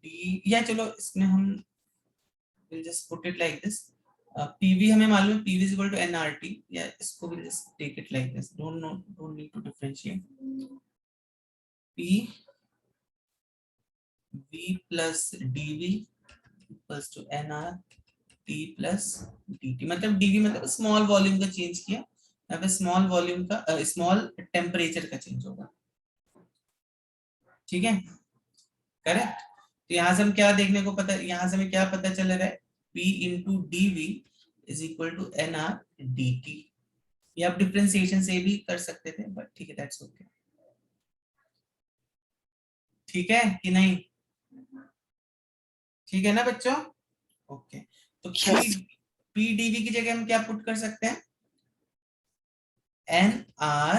डी, या चलो इसमें हम will just put it like this, PV हमें मालूम है PV is equal to nRT, या इसको will just take it like this, don't need to differentiate, PV plus dV equals to nRT plus dt, मतलब dV मतलब स्मॉल वॉल्यूम का चेंज किया, यहाँ पे स्मॉल वॉल्यूम का स्मॉल टेम्परेचर का चेंज होगा, ठीक है, करेक्ट। तो यहाँ से हम क्या देखने को पता, यहाँ से हमें क्या पता चल रहा है, P into dV is equal to NR dt, ये आप डिफरेंशिएशन से भी कर सकते थे बट ठीक है, दैट्स ओके, ठीक है कि नहीं, ठीक है ना बच्चों, ओके। तो P dV की जगह हम क्या पुट कर सकते हैं, NR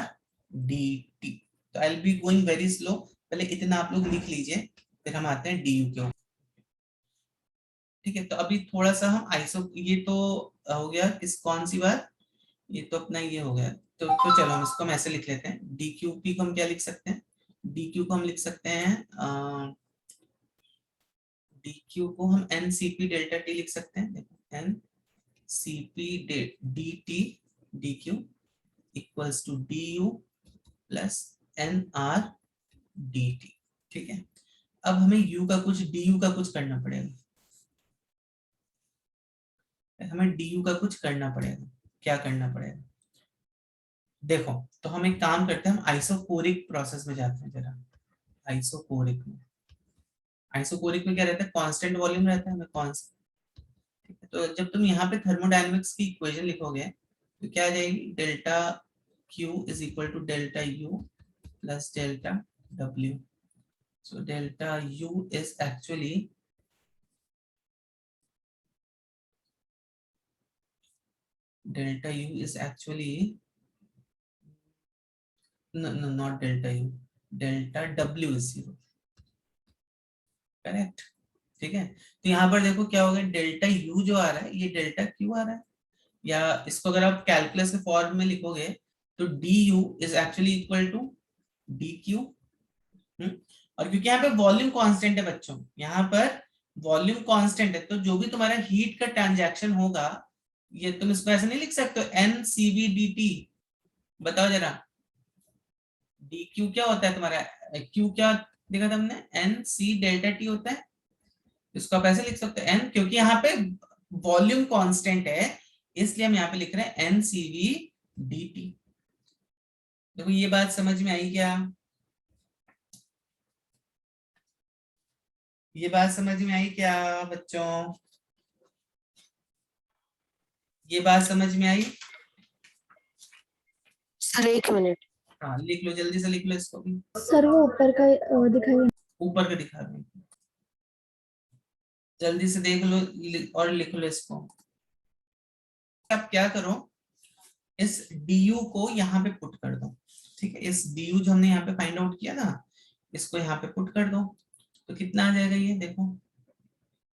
dt, तो I will be going very slow, पहले इतना आप लोग लिख लीजिए फिर हम आते हैं du के ऊपर, ठीक है। तो अभी थोड़ा सा हम आइसो, ये तो हो गया किस कौन सी बात, ये तो अपना ये हो गया, तो चलो हम इसको हम ऐसे लिख लेते हैं, dqp को हम क्या लिख सकते हैं, dq को हम लिख सकते हैं, dq को हम ncp डेल्टा t लिख सकते हैं, देखो ncp dt dq equals to du plus nr dt, ठीक है। अब हमें u का कुछ du का कुछ करना पड़ेगा, हमें du का कुछ करना पड़ेगा, क्या करना पड़ेगा, देखो तो हम एक काम करते हैं, हम आइसोकोरिक प्रोसेस में जाते हैं जरा, आइसोकोरिक में, आइसोकोरिक में क्या रहता है, कांस्टेंट वॉल्यूम रहता है, हमें कांस्टेंट, ठीक है। तो जब तुम यहाँ पे थर्मोडायनेमिक्स की इक्वेशन लिखोगे तो क्या आ जाएगी, delta Q is equal to delta U plus delta W, so delta U is actually delta U is actually no, no, not delta U, delta W is 0, correct. ठीक है, तो यहाँ पर देखो क्या होगा, डेल्टा यू जो आ रहा है ये डेल्टा क्यू आ रहा है, या इसको अगर आप कैलकुलस के फॉर्म में लिखोगे तो D U is actually equal to D Q. और क्योंकि यहाँ पे वॉल्यूम कांस्टेंट है बच्चों, यहाँ पर वॉल्यूम कांस्टेंट है, तो जो भी तुम्हारा हीट का ट्रांजैक्शन होगा, ये तुम इसको ऐसे नहीं लिख सकते हो N C V D T. बताओ जरा, डी क्यू क्या होता है तुम्हारा, क्यू क्या देखा था हमने, एन सी डेल्टा टी होता है, इसको आप ऐसे लिख सकते हो एन, क्योंकि यहाँ पे वॉल्यूम कांस्टेंट है इसलिए हम यहाँ पे लिख रहे हैं N C V D T. देखो ये बात समझ में आई क्या, ये बात समझ में आई क्या बच्चों, ये बात समझ में आई? Sir 1 minute. हाँ लिख लो, जल्दी से लिख लो इसको भी, सर वो ऊपर का दिखाइए। ऊपर का दिखा दो, जल्दी से देख लो और लिख लो इसको। अब क्या करो, इस du को यहाँ पे पुट कर दो। ठीक है, इस du जो हमने यहाँ पे फाइंड आउट किया ना, इसको यहाँ पे पुट कर दो, तो कितना आ जाएगा ये देखो।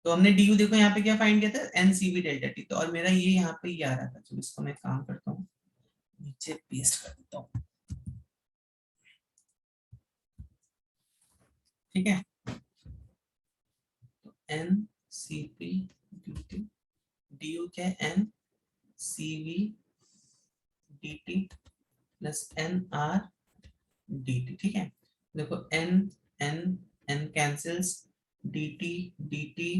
तो हमने du देखो यहाँ पे क्या फाइंड किया था, एनसीवी डेल्टा टी, तो और मेरा ये यहाँ पे ही आ रहा था। चलो इसको मैं काम करता हूँ, नीचे पेस्ट कर देता हूँ। ठीक है, तो n C P d T, d U क्या है, n C V D T plus n R d T. ठीक है, देखो n n n cancels, d T d T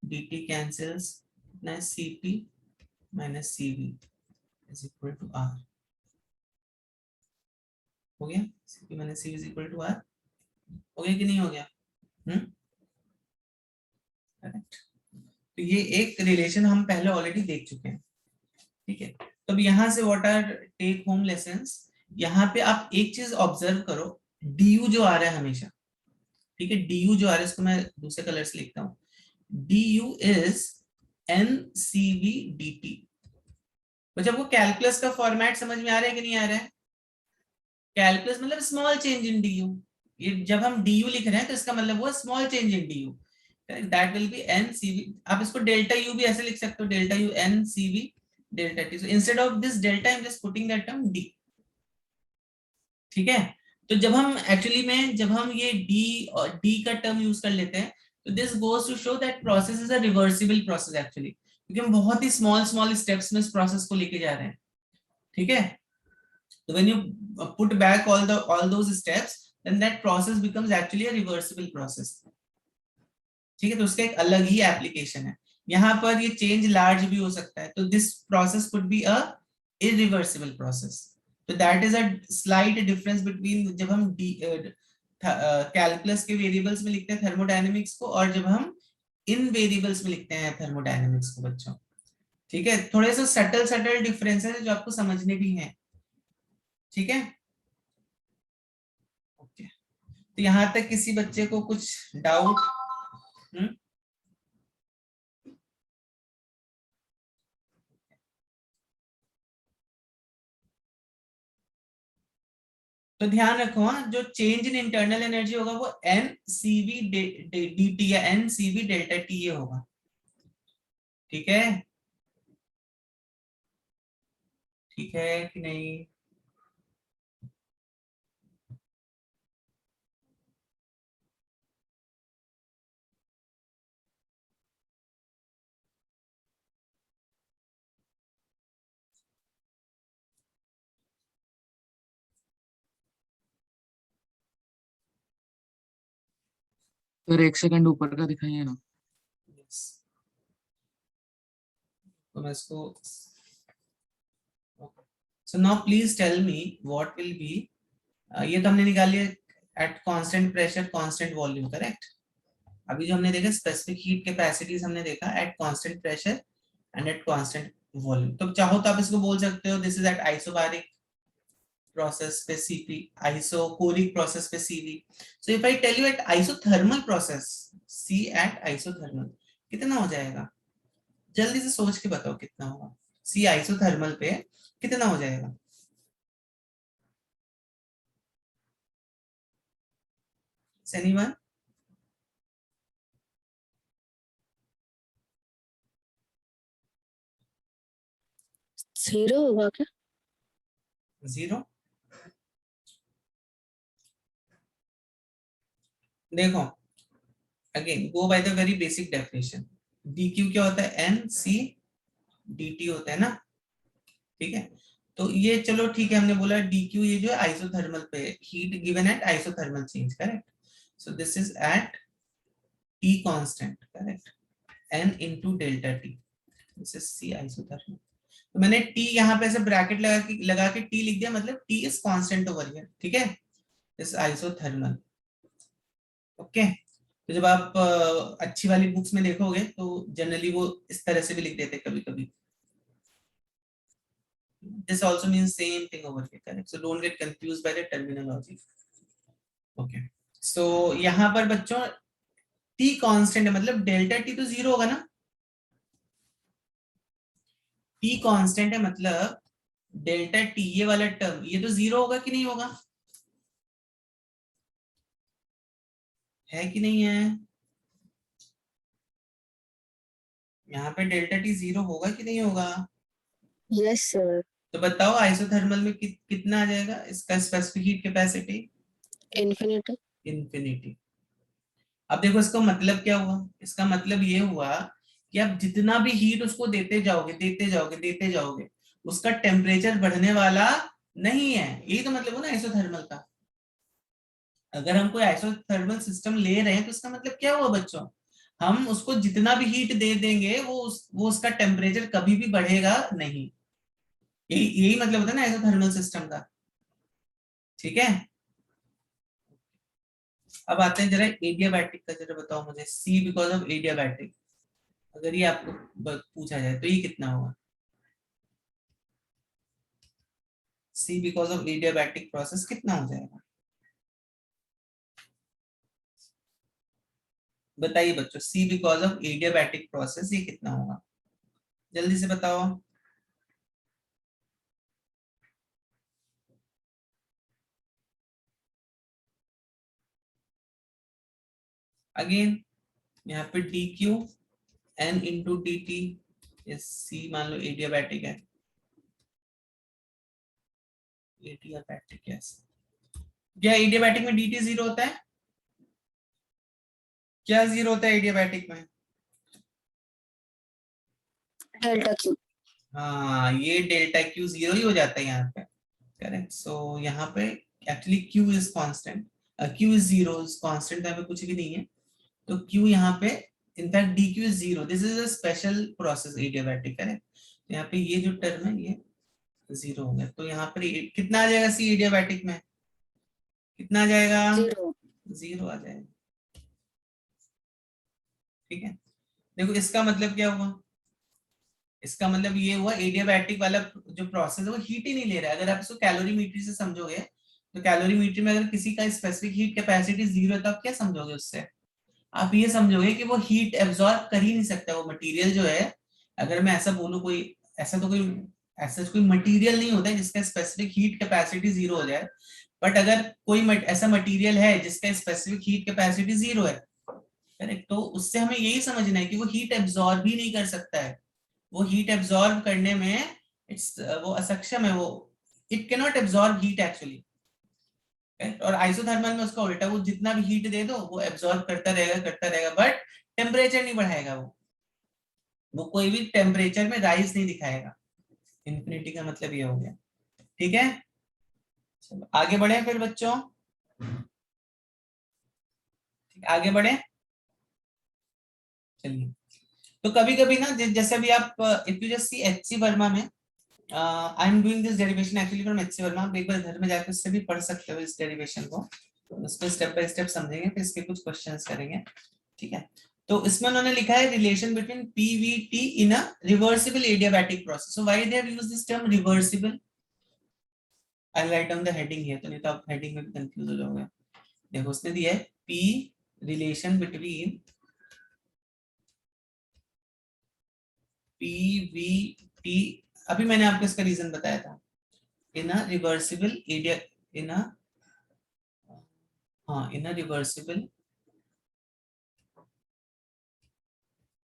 d T cancels, ना C P minus C V is equal to R. हो गया, C P minus C V is equal to R, हो गया कि नहीं हो गया? करेक्ट। तो ये एक रिलेशन हम पहले ऑलरेडी देख चुके हैं। ठीक है, तो अब यहाँ से what are take home lessons, यहाँ पे आप एक चीज ऑब्जर्व करो, du जो आ रहा है हमेशा, ठीक है, du जो आ रहा है इसको मैं दूसरे कलर से लिखता हूँ, du is N C V D T. तो जब वो कैलकुलस का फॉर्मेट समझ में आ रहा है कि नहीं आ रहा है, कैलकुलस मतलब स्मॉल चेंज इन du, ये जब हम du लिख रहे हैं तो इसका मतलब वो small change in du, that will be N C V. आप इसको डेल्टा यू भी ऐसे लिख सकते हो, delta U N C V delta T, so instead of this delta I am just putting that term D. ठीक है, तो जब हम एक्चुअली में जब हम ये डी और डी का टर्म यूज कर लेते हैं, तो this goes to show that process is a reversible process actually, क्योंकि हम बहुत ही स्मॉल स्मॉल स्टेप्स में इस प्रोसेस को लेके जा रहे हैं। ठीक है, तो when you put back all those steps, then that process becomes actually a reversible process। ठीक है, तो उसका एक अलग ही एप्लीकेशन है। यहाँ पर ये चेंज लार्ज भी हो सकता है, तो this process could be a irreversible process. तो that is a slight difference between जब हम कैलकुलस के वेरिएबल्स में लिखते हैं थर्मोडायनेमिक्स को, और जब हम इन वेरिएबल्स में लिखते हैं थर्मोडायनेमिक्स को बच्चों। ठीक है, थोड़े से सटल सटल डिफरेंसेस है जो आपको समझने भी हैं। ठीक है, ओके, तो यहाँ तक किसी बच्चे को कुछ डाउट? तो ध्यान रखो, हाँ, जो चेंज इन इंटरनल एनर्जी होगा वो n C V D T या n C V delta T ये होगा। ठीक है, ठीक है कि नहीं? सर 1 सेकंड ऊपर का दिखाइए ना। Yes. तो मैं इसको, so now please tell me what will be, ये तो हमने निकाल लिया at constant pressure constant volume, correct. अभी जो हमने देखा स्पेसिफिक हीट कैपेसिटीज हमने देखा at constant pressure and at constant volume. तो चाहो तो आप इसको बोल सकते हो this is at isobaric process पे Cp, आइसोकोरिक प्रोसेस पे Cv। So if I tell you at isothermal process C at isothermal कितना हो जाएगा? जल्दी से सोच के बताओ कितना होगा, C आइसोथर्मल पे कितना हो जाएगा? एनीवन? 0 होगा क्या? 0 देखो, again go by the very basic definition, dq क्या होता है, n c dt होता है ना, ठीक है। तो ये चलो ठीक है, हमने बोला dq ये जो है आइसोथर्मल पे, heat given at isothermal change, correct. So this is at t constant, correct, n into delta t, this is c isothermal. तो मैंने t यहाँ पे ऐसे ब्रैकेट लगा के t लिख दिया, मतलब t is constant over here, ठीक है, इस आइसोथर्मल, ओके। तो जब आप अच्छी वाली बुक्स में देखोगे तो जनरली वो इस तरह से भी लिख देते कभी कभी, this also means same thing over here, correct, so don't get confused by the terminology, okay। so यहाँ पर बच्चों t कांस्टेंट है, मतलब डेल्टा t तो 0 होगा ना, t कांस्टेंट है मतलब डेल्टा t ये वाला टर्म ये तो 0 होगा कि नहीं होगा, है कि नहीं है, यहाँ पे डेल्टा t 0 होगा कि नहीं होगा, यस सर। तो बताओ आइसोथर्मल में कितना आ जाएगा इसका specific heat capacity, infinity. Infinity. अब देखो इसका मतलब क्या हुआ, इसका मतलब ये हुआ कि आप जितना भी हीट उसको देते जाओगे देते जाओगे देते जाओगे, उसका टेम्परेचर बढ़ने वाला नहीं है, यही तो मतलब हो ना आइसोथर्मल का। अगर हम कोई आइसोथर्मल सिस्टम ले रहे हैं तो इसका मतलब क्या हुआ बच्चों, हम उसको जितना भी हीट दे देंगे वो उसका टेम्परेचर कभी भी बढ़ेगा नहीं, यही मतलब होता है ना आइसोथर्मल सिस्टम का, ठीक है। अब आते हैं जरा एडियाबैटिक का, जरा बताओ मुझे, सी बिकॉज ऑफ एडियाबैटिक, अगर ये आपको पूछा जाए तो ये कितना होगा, C because of adiabatic process कितना हो जाएगा, बताइए बच्चों, C because of adiabatic process ये कितना होगा, जल्दी से बताओ। अगेन यहाँ पे d Q n into d T, see मान लो एडियाबैटिक है, एडियाबैटिक क्या एडियाबैटिक में dt 0 होता है, क्या 0 होता है एडियाबैटिक में, डेल्टा क्यू। हाँ ये डेल्टा क्यू 0 ही हो जाता है यहाँ पे, करेक्ट। सो यहाँ पे actually q is constant, q is 0 is constant, यहाँ पे कुछ भी नहीं है, तो q यहाँ पे in fact dq is 0, this is a special process adiabatic, correct. तो यहाँ पे ये जो टर्म है ये 0 हो गया, तो यहाँ पर कितना आ जाएगा सी एडियाबैटिक में, कितना आ जाएगा, 0। 0 आ जाएगा, ठीक है। देखो इसका मतलब क्या हुआ, इसका मतलब ये हुआ एडियाबैटिक वाला जो प्रोसेस है वो हीट ही नहीं ले रहा है। अगर आप इसको कैलोरीमेट्री से समझोगे तो कैलोरीमेट्री में अगर किसी का स्पेसिफिक हीट कैपेसिटी 0 है तो आप क्या समझोगे उससे, आप ये समझोगे कि वो हीट एब्जॉर्ब कर ही नहीं सकता, वो मटेरियल जो है, अगर मैं ऐसा बोलूं कोई ऐसा तो कोई ऐसा कोई मटेरियल नहीं होता है जिसका स्पेसिफिक हीट कैपेसिटी 0 हो जाए, बट अगर कोई ऐसा मटेरियल है जिसका स्पेसिफिक हीट कैपेसिटी 0 है, करेक्ट, तो उससे हमें यही समझना है कि वो हीट एब्जॉर्ब ही नहीं कर सकता है, वो हीट एब्जॉर्ब करने में वो असक्षम है, वो it cannot absorb heat actually, और आइसोथर्मल में उसका उल्टा, वो जितना भी हीट दे दो वो एब्जॉर्ब करता रहेगा बट टेम्परेचर नहीं बढ़ाएगा, वो कोई भी टेम्परेचर में राइज नहीं दिखाएगा, इंफिनिटी का मतलब ये हो गया, ठीक है। चलो आगे बढ़े फिर बच्चों, ठीक आगे बढ़े, चलिए। तो कभी कभी ना जैसे भी आप if you just see HC Verma में, I am doing this derivation actually from HC Verma, आप एक बार घर में जाकर उससे भी पढ़ सकते हो इस डेरिवेशन को, उसको स्टेप बाय स्टेप समझेंगे, फिर इसके कुछ क्वेश्चंस करेंगे, ठीक है। तो इसमें उन्होंने लिखा है relation between Pvt in a reversible adiabatic process, so why they have used this term reversible, I write down the heading here, तो नहीं तो आप हेडिंग में भी कंफ्यूज हो जाओगे। देखो उसने दिया है पी रिलेशन बिटवीन पीवीटी, अभी मैंने आपको इसका रीजन बताया था, इन अ रिवर्सिबल एरिया, इन अ हाँ इन अ रिवर्सिबल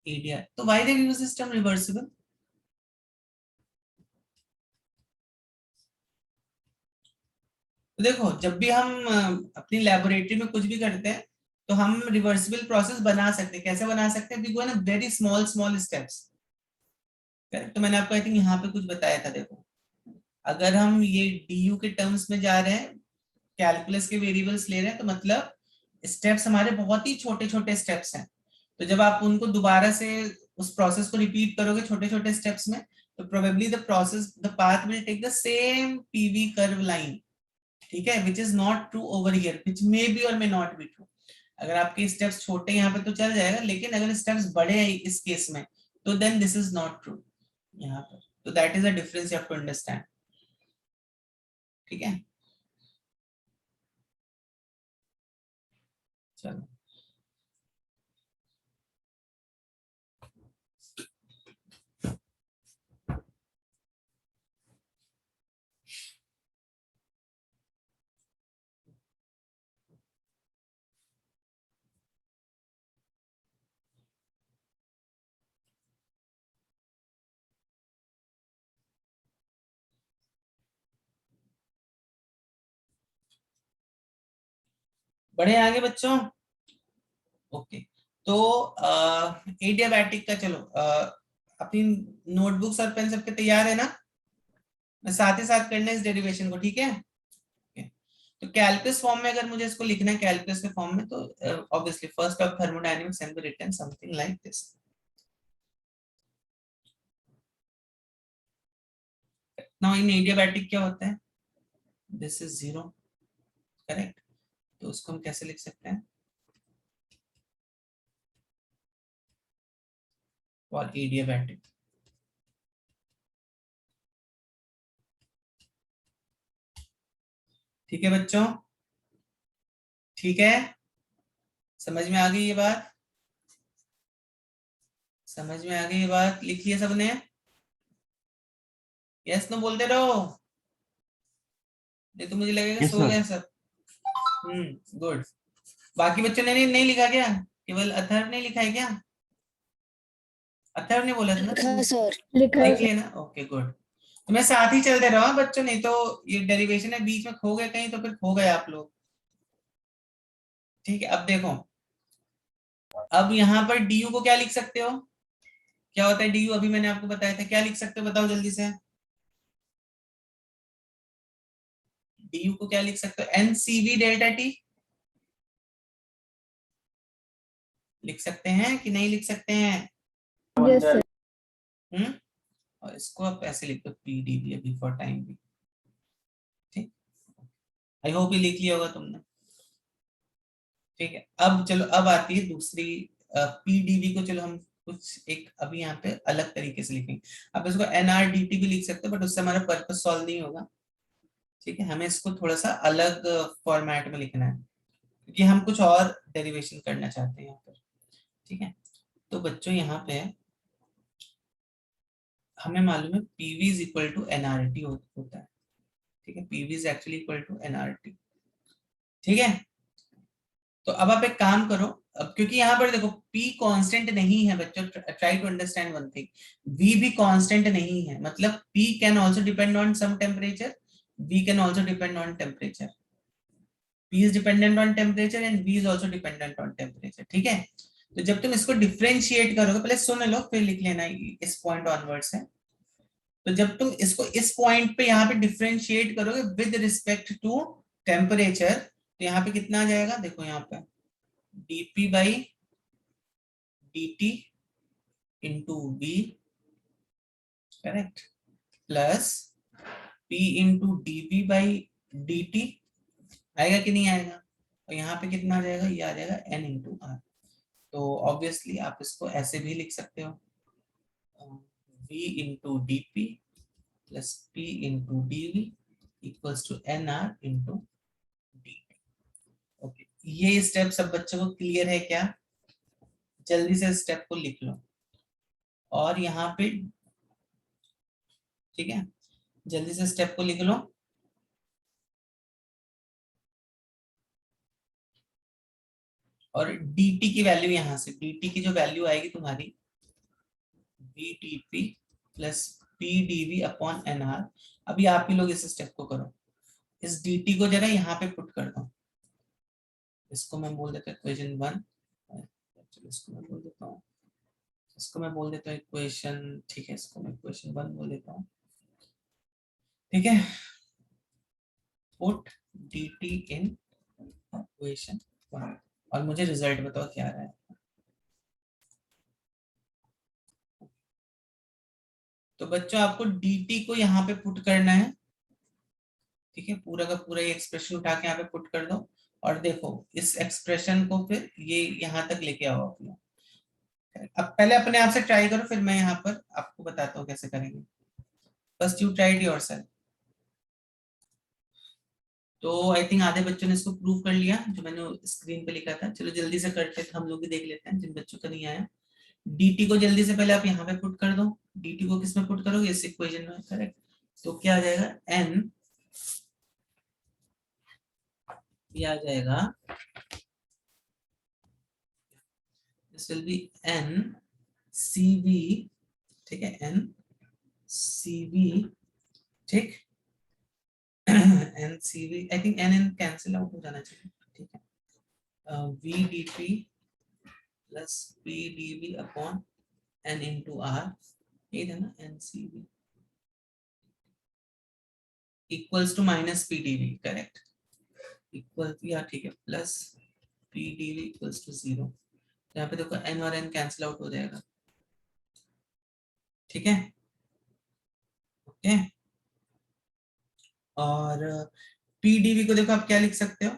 एरिया, तो why they use this term reversible, तो देखो जब भी हम अपनी लेबोरेटरी में कुछ भी करते हैं तो हम रिवर्सिबल प्रोसेस बना सकते हैं। कैसे बना सकते हैं? We go in very small small steps. Correct. तो मैंने आपको आई थिंक यहाँ पे कुछ बताया था। देखो अगर हम ये डी के टर्म्स में जा रहे हैं, कैलकुलस के वेरिएबल्स ले रहे हैं, तो मतलब स्टेप्स हमारे बहुत ही छोटे छोटे स्टेप्स हैं। तो जब आप उनको दोबारा से उस प्रोसेस को रिपीट करोगे छोटे छोटे स्टेप्स में, तो probably the path will take the same PV curve line. ठीक है, which is not true over here, which may be और मे नॉट बी ट्रू। अगर आपके स्टेप्स छोटे यहाँ पे तो चल जाएगा, लेकिन अगर स्टेप्स बड़े हैं इस केस में, तो then this is not true यहाँ पर। तो that is a difference you have to understand. ठीक है, चलो बढ़े आगे बच्चों। ओके, तो एडियाबैटिक का चलो अपनी नोटबुक्स और पेन सबके तैयार है ना? मैं साथ ही साथ करना है इस डेरिवेशन को। ठीक है, तो कैलकुलस फॉर्म में अगर मुझे इसको लिखना है कैलकुलस के फॉर्म में, तो obviously first of thermodynamics can be written something like this. Now in adiabatic क्या होता है? This is zero. करेक्ट। तो उसको हम कैसे लिख सकते हैं? For adiabatic. ठीक है बच्चों, ठीक है, समझ में आ गई ये बात? समझ में आ गई ये बात? लिख लिया सबने? यस नो बोलते रहो, नहीं तो मुझे लगेगा यस सो सर। गए सब। गुड। बाकी बच्चों ने नहीं लिखा क्या? केवल अथर्व ने लिखा है क्या? अथर्व ने बोला था ना तुमने? सर लिखा लिख लिया ना? Okay good. तो मैं साथ ही चलते रहो बच्चों, नहीं तो ये डेरिवेशन है बीच में खो गए कहीं तो फिर खो गए आप लोग। ठीक है, अब देखो, अब यहाँ पर डी को क्या लिख सकते हो? क्या होता है डी? अभी मैंने आपको बताया था, क्या लिख सकते हो बताओ जल्दी से। डी को क्या लिख सकते हो? एनसीवी डेल्टा टी लिख सकते हैं कि नहीं लिख सकते हैं? Yes sir. हम्म, और इसको आप ऐसे लिख दो पीडीवी अभी फॉर टाइम भी। ठीक, आई होप ये लिख लिया होगा तुमने। ठीक है, अब चलो, अब आती है दूसरी पीडीवी को। चलो हम कुछ एक अभी यहाँ पे अलग तरीके से लिखेंगे। अब इसको एनआरडीटी भी लिख सकते हो, बट उससे हमारा पर्पस सॉल्व नहीं होगा। ठीक है, हमें इसको थोड़ा सा अलग फॉर्मेट में लिखना है, क्योंकि हम कुछ और डेरिवेशन करना चाहते हैं यहाँ पर। ठीक है, तो बच्चों यहाँ पे हमें मालूम है PV is equal to NRT होता है। ठीक है, PV is actually equal to NRT. ठीक है, तो अब आप एक काम करो, अब क्योंकि यहाँ पर देखो P कांस्टेंट नहीं है बच्चों, try to understand one thing, V भी कांस्टेंट नहीं है, मतलब P can also depend on some temperature, V can also depend on temperature. P is dependent on temperature and V is also dependent on temperature। ठीक है, तो जब तुम इसको डिफरेंशिएट करोगे, पहले सुन लो फिर लिख लेना, इस पॉइंट ऑनवर्ड्स है। तो जब तुम इसको इस पॉइंट पे यहाँ पे डिफरेंशिएट करोगे विद रिस्पेक्ट टू टेम्परेचर, तो यहाँ पे कितना आ जाएगा? देखो यहाँ पे dp by dt into v, correct, plus p into dv by dt। आएगा कि नहीं आएगा? और यहाँ पे कितना आ जाएगा? ये आ जाएगा n into r। तो ऑब्वियसली आप इसको ऐसे भी लिख सकते हो, v into dp plus p into dv equals to nr into dt। Okay, ये स्टेप सब बच्चों को क्लियर है क्या? जल्दी से स्टेप को लिख लो। और यहाँ पे ठीक है, जल्दी से स्टेप को लिख लो। और dt की वैल्यू, यहाँ से dt की जो वैल्यू आएगी तुम्हारी vdp plus pdv upon nr। अभी आप ही लोग इस स्टेप को करो। इस dt को जरा यहाँ पे पुट कर दो, इसको मैं बोल देता हूँ इक्वेशन 1, इसको मैं बोल देता हूँ, इसको मैं बोल देता हूँ इक्वेशन, ठीक है, इसको मैं इक्वेशन 1 बोल देता हूँ, ठीक है। पुट dt इन इक्वेशन 1 और मुझे रिजल्ट बताओ क्या आ रहा है। तो बच्चों आपको dt को यहाँ पे पुट करना है, ठीक है, पूरा का पूरा ये एक्सप्रेशन उठा के यहाँ पे पुट कर दो और देखो इस एक्सप्रेशन को फिर ये यहाँ तक लेके आओ अपना। अब पहले अपने आप से ट्राई करो, फिर मैं यहाँ पर आपको बताता हूँ कैसे करेंगे। First you tried yourself. तो आई थिंक आधे बच्चों ने इसको प्रूव कर लिया जो मैंने स्क्रीन पे लिखा था। चलो जल्दी से करते हैं, हम लोग भी देख लेते हैं जिन बच्चों का नहीं आया। dt को जल्दी से पहले आप यहाँ पे पुट कर दो। dt को किस में पुट करोगे, इस इक्वेशन में, करेक्ट। तो क्या आ जाएगा, n ये आ जाएगा, this will be n cv, ठीक है, n cv, ठीक, n cv, I think n cancel out हो जाना चाहिए, ठीक है, vdp plus pdv upon n into r, ये है ना, n cv equals to minus pdv, correct, equal, या ठीक है, प्लस pdv इक्वल्स टू 0। यहाँ पे देखो n और n कैंसिल आउट हो जाएगा, ठीक है, ओके। और pdv को देखो आप क्या लिख सकते हो,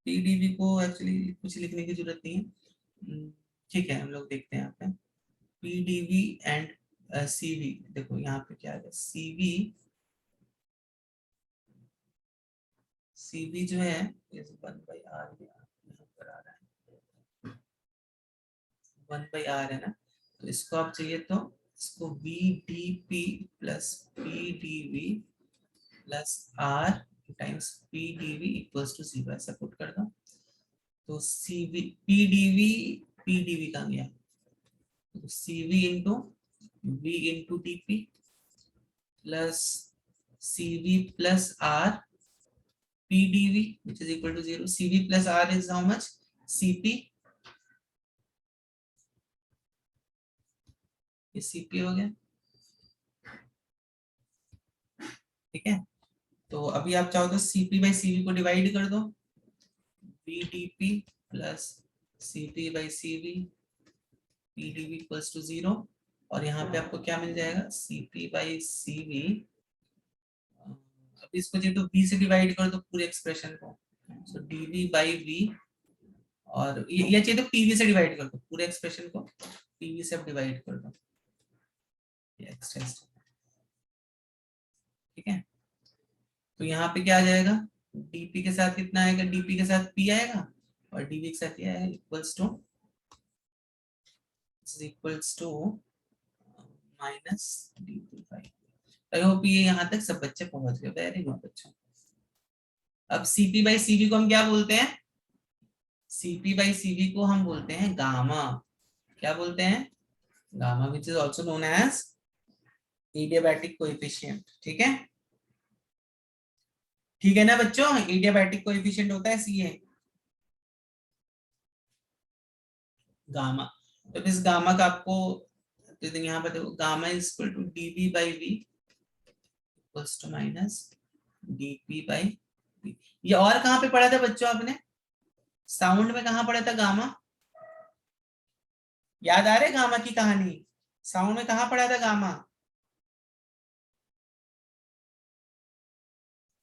pdv को एक्चुअली कुछ लिखने की जरूरत नहीं है, ठीक है, हम लोग देखते हैं यहाँ पे pdv एंड cv, देखो यहाँ पे क्या है, cv जो है इस 1/r यहाँ पर आ रहा है, 1/r है ना, तो इसको आप चाहिए तो इसको vdp plus pdv plus r times pdv equals to 0 ऐसा पुट कर दो। तो cv pdv का गया, तो cv into v into dp plus cv plus r pdv which is equal to 0। cv plus r is how much, cp, ये cp हो गया, ठीक है। तो अभी आप चाहो तो cp बाई cv को डिवाइड कर दो, vdp plus cp by cv pdv equals to 0, और यहाँ पे आपको क्या मिल जाएगा, cp बाई cv, अब इसको जो तो v से डिवाइड कर दो पूरे एक्सप्रेशन को, सो dv बाई v, और ये चाहिए तो pv से डिवाइड कर दो पूरे एक्सप्रेशन को, pv से आप डिवाइड कर दो, ठीक है। तो यहाँ पे क्या आ जाएगा, dp के साथ कितना आएगा, dp के साथ p आएगा और dv के साथ ये आएगा, equals to minus dp/। I hope ये यहाँ तक सब बच्चे पहुंच गए, वेरी गुड बच्चों। अब cp बाई cv को हम क्या बोलते हैं, cp बाई cv को हम बोलते हैं गामा, क्या बोलते हैं, gamma, which is also known as adiabatic coefficient, ठीक है, ठीक है ना बच्चों, एडियाबैटिक कोएफिशिएंट होता है सीए, गामा। तो इस गामा का आपको तो यहाँ पर देखो, gamma is equal to dv by v equals to minus dp by v। ये और कहाँ पे पढ़ा था बच्चों आपने, साउंड में कहाँ पढ़ा था गामा, याद आ रहे गामा की कहानी, साउंड में कहाँ पढ़ा था गामा,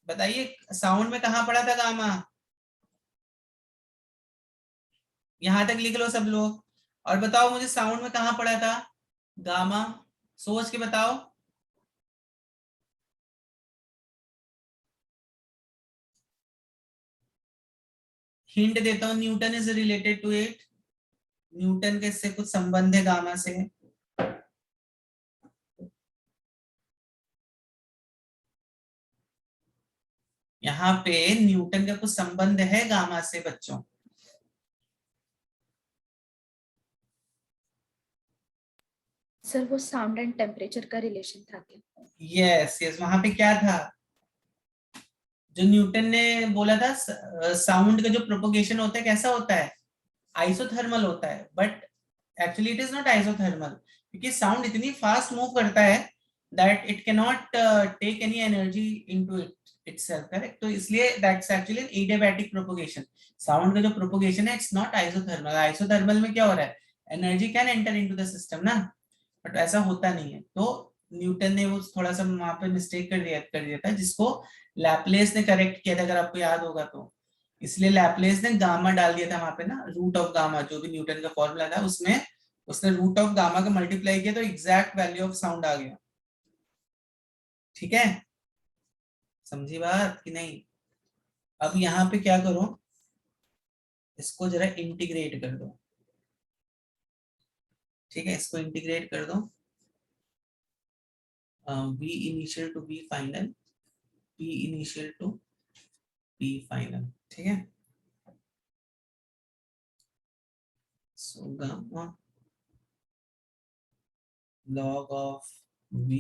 बताइए, साउंड में कहाँ पढ़ा था गामा, यहां तक लिख लो सब लोग, और बताओ मुझे साउंड में कहाँ पढ़ा था गामा, सोच के बताओ, हिंट देता हूं, Newton is related to it, Newton के से कुछ संबंध है गामा से, यहाँ पे न्यूटन का कुछ संबंध है गामा से बच्चों, सर वो साउंड एंड टेम्परेचर का रिलेशन था क्या? यस यस, वहां पे क्या था, जो न्यूटन ने बोला था साउंड का जो प्रोपोगेशन होता है कैसा होता है, आइसोथर्मल होता है, but actually it is not isothermal, क्योंकि साउंड इतनी फास्ट मूव करता है that it can not take any energy into it itself, correct. तो इसलिए that's actually an adiabatic propagation. Sound का जो प्रोपोगेशन है इट्स नॉट आइसोथर्मल। आइसोथर्मल में क्या हो रहा है, energy can enter into the system ना, बट ऐसा होता नहीं है। तो न्यूटन ने वो थोड़ा सा वहां पे मिस्टेक कर दिया था, जिसको लैपलेस ने करेक्ट किया था, अगर आपको याद होगा तो। इसलिए लैपलेस ने गामा डाल दिया था वहां पे ना, रूट ऑफ गामा, जो भी न्यूटन का फॉर्मूला था उसमें उसने रूट ऑफ गामा का मल्टीप्लाई किया तो एग्जैक्ट वैल्यू ऑफ साउंड आ गया। ठीक है, समझी बात कि नहीं? अब यहाँ पे क्या करो, इसको जरा इंटीग्रेट कर दो। ठीक है, इसको इंटीग्रेट कर दो, v initial to v final, p initial to p final. ठीक है, so gamma log of v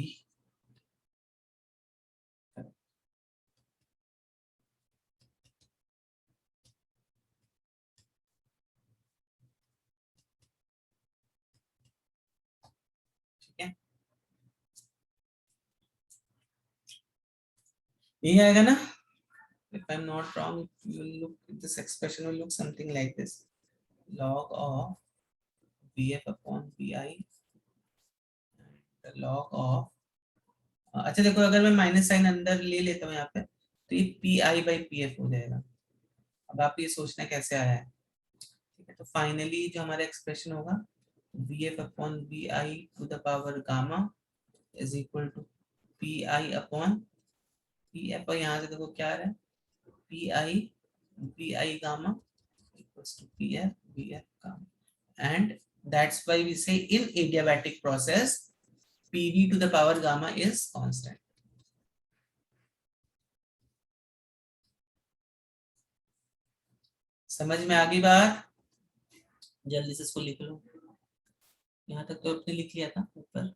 ठीक है, यही आएगा ना? If I'm not wrong, you will look, this expression will look something like this: log of vf upon vi and log of, अच्छा देखो, अगर मैं माइनस साइन अंदर ले लेता हूँ यहाँ पे, तो ये P I by P F हो जाएगा। अब आप ये सोचना कैसे आया है। ठीक है, तो फाइनली जो हमारा एक्सप्रेशन होगा, V F upon V I to the power gamma is equal to P I upon P F, और यहाँ से देखो क्या आ रहा है, P I V I gamma equals to P F V F gamma, and that's why we say in adiabatic process PV to the power gamma is constant. समझ में आ गई बात? जल्दी से इसको लिख लो, यहाँ तक तो आपने लिख लिया था ऊपर।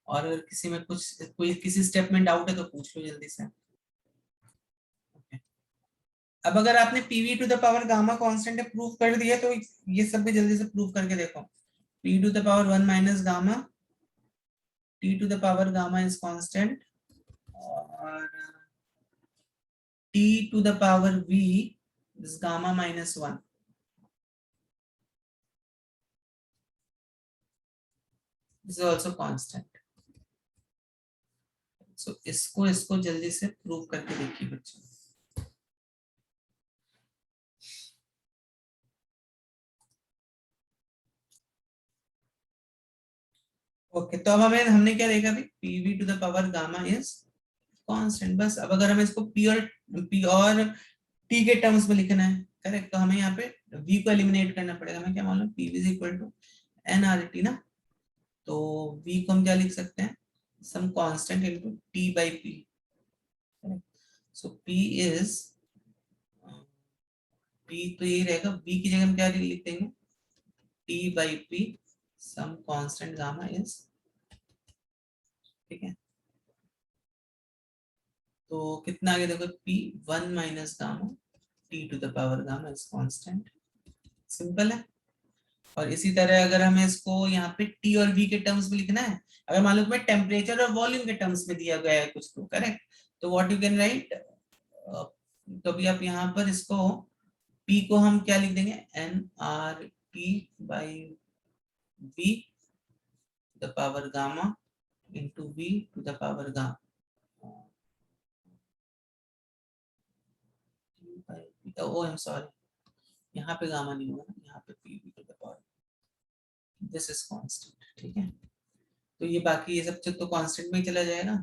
और अगर किसी में कोई किसी स्टेप में डाउट है तो पूछ लो जल्दी से। अब अगर आपने PV to the power gamma constant है प्रूव कर दिया, तो ये सब भी जल्दी से प्रूव करके देखो। P to the power 1 minus gamma, T to the power gamma is constant, और T to the power V is gamma minus 1। This is also constant. So इसको जल्दी से प्रूव करके देखिए बच्चों। ओके, तो अब हमने क्या देखा अभी, PV to the power gamma is constant. बस अब अगर हमें इसको पी और टी के टर्म्स में लिखना है, करेक्ट, तो हमें यहाँ पे v को एलिमिनेट करना पड़ेगा। हमें क्या मालूम, P is equal to N R T ना, तो v को हम क्या लिख सकते हैं, some constant into t by p। So p is p, तो ये रहेगा, v की जगह हम क्या लिख देंगे, t by p some constant gamma is. ठीक है, तो कितना आगे देखो, p 1 minus gamma t to the power gamma is constant. Simple है। और इसी तरह अगर हमें इसको यहाँ पे t और v के टर्म्स में लिखना है, अगर मान लो तुम्हें टेम्परेचर और वॉल्यूम के टर्म्स में दिया गया है कुछ, तो करेक्ट, तो व्हाट यू कैन राइट, तो अभी आप यहाँ पर इसको p को हम क्या लिख देंगे, N R T by v the power gamma into v to the power gamma, oh I am sorry, यहाँ पे गामा नहीं होगा ना, यहाँ पे P to the power, this is constant. ठीक है, तो ये बाकी ये सब तो कांस्टेंट में ही चला जाएगा,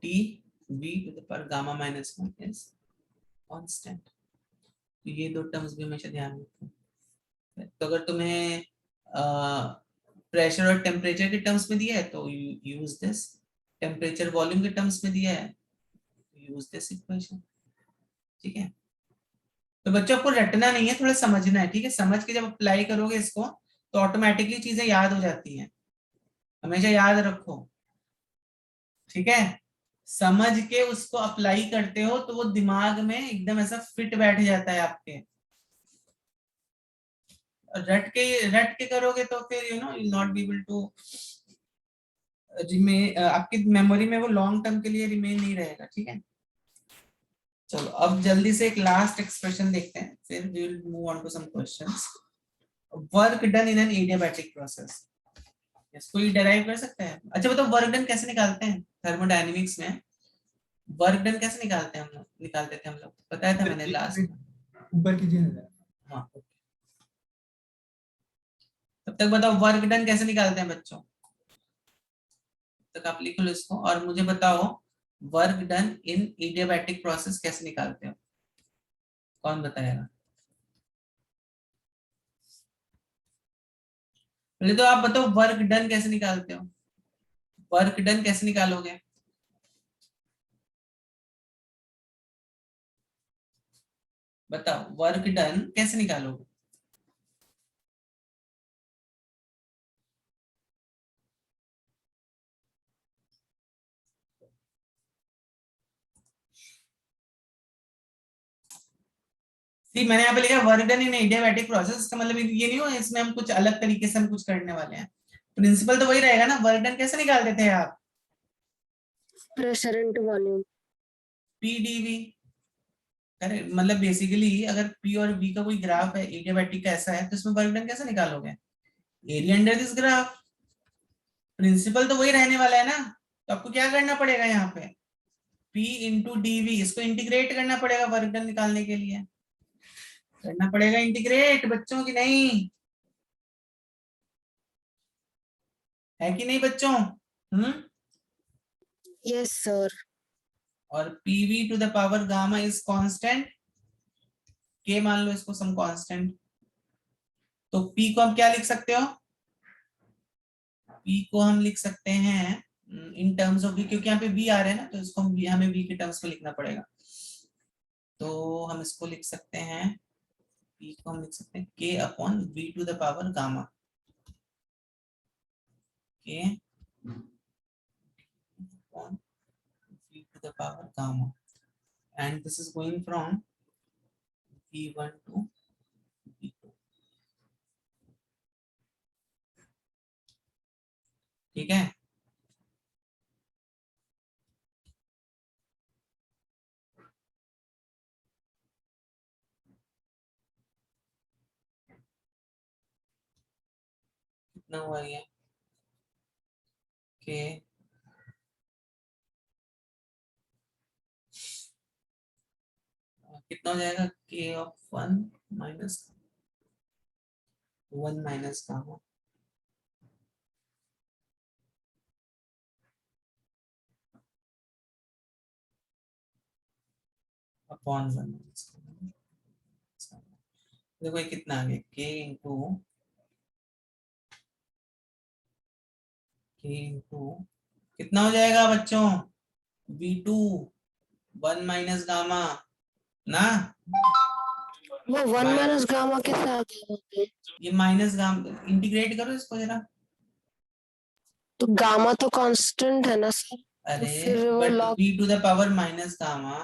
T V to the power gamma minus 1 is constant. तो ये दो टर्म्स भी हमेशा ध्यान रखो। तो अगर तुम्हें प्रेशर और टेम्परेचर के टर्म्स में दिया है तो यूज दिस, टेम्परेचर वॉल्यूम के टर्म्स में दिया है यूज दिस इक्वेशन। ठीक है, तो बच्चों को रटना नहीं है, थोड़ा समझना है। ठीक है, समझ के जब अप्लाई करोगे इसको तो ऑटोमेटिकली चीजें याद हो जाती हैं, हमेशा याद रखो। ठीक है, समझ के उसको अप्लाई करते हो तो वो दिमाग में एकदम ऐसा फिट बैठ जाता है आपके। रट के करोगे तो फिर you know you not be able to remain, आपकी मेमोरी में वो लॉन्ग टर्म के लिए रिमेन नहीं रहेगा। ठीक है, चलो अब जल्दी से एक लास्ट एक्सप्रेशन देखते हैं, फिर we will move on to some questions. Work done in an adiabatic process, इसको ये डेराइव कर सकते हैं। अच्छा बताओ वर्क डन कैसे निकालते हैं थर्मोडायनेमिक्स में? वर्क डन कैसे निकालते हैं हम लोग, निकालते थे हम लोग, बताया था मैंने लास्ट में। ऊपर कीजिए ना। हाँ, तब तक बताओ वर्क डन कैसे निकालते हैं बच्चों? तक आप लिख लो इसको और मुझे बताओ वर्क डन इन एडियाबैटिक प्रोसेस कैसे निकालते हो, कौन बताएगा? पहले तो आप बताओ वर्क डन कैसे निकालते हो, वर्क डन कैसे निकालोगे? बताओ वर्क डन कैसे निकालोगे? मैंने यहाँ पे लिखा वर्क डन इन एडियाबैटिक प्रोसेस, इसका मतलब ये नहीं हो इसमें हम कुछ अलग तरीके से हम कुछ करने वाले हैं। प्रिंसिपल तो वही रहेगा ना। वर्क डन कैसे निकालते थे आप? Pressure into volume. PDV. Correct, मतलब बेसिकली अगर पी और वी का कोई ग्राफ है एडियाबैटिक का ऐसा है तो इसमें वर्क डन कैसे निकालोगे? Area under this graph. Principle तो वही रहने वाला है ना, तो आपको क्या करना पड़ेगा यहाँ पे? P इंटू डीवी, इसको इंटीग्रेट करना पड़ेगा वर्क डन निकालने के लिए। करना पड़ेगा इंटीग्रेट बच्चों की नहीं, है कि नहीं बच्चों? Yes sir. और PV to the power gamma is constant, K मान लो इसको सम कांस्टेंट। तो पी को हम क्या लिख सकते हो? पी को हम लिख सकते हैं इन टर्म्स ऑफ वी, क्योंकि यहाँ पे वी आ रहे हैं ना तो इसको हमें वी के टर्म्स में लिखना पड़ेगा। तो हम इसको लिख सकते हैं, पी को हम लिख सकते हैं K upon V to the power gamma, K upon V to the power gamma, and this is going from V1 to V2। ठीक है, कितना हुआ ये के कितना हो जाएगा? के of 1 minus 1 minus gamma upon 1 minus. देखो ये कितना आ गया, के इंटू कितना हो जाएगा बच्चों? V2 1 माइनस गामा ना, वो 1 माइनस गामा कैसे आ गया वहाँ पे? ये माइनस गामा इंटीग्रेट करो इसको जरा। तो गामा तो कांस्टेंट है ना सर, तो अरे फिर वो but log. v to the power minus gamma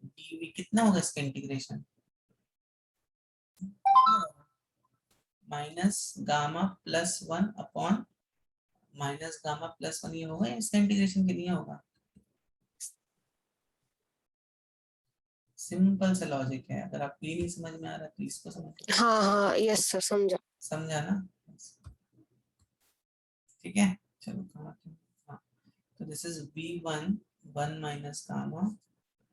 dv कितना होगा इसका integration? Minus gamma plus 1 upon minus gamma plus 1, ये होगा या इसका इंटीग्रेशन कितना होगा? सिंपल सा लॉजिक है, अगर आपको ये नहीं समझ में आ रहा तो इसको समझ। हाँ हाँ यस सर समझा। समझा ना? ठीक है, चलो हाँ, तो this is v1 1 minus gamma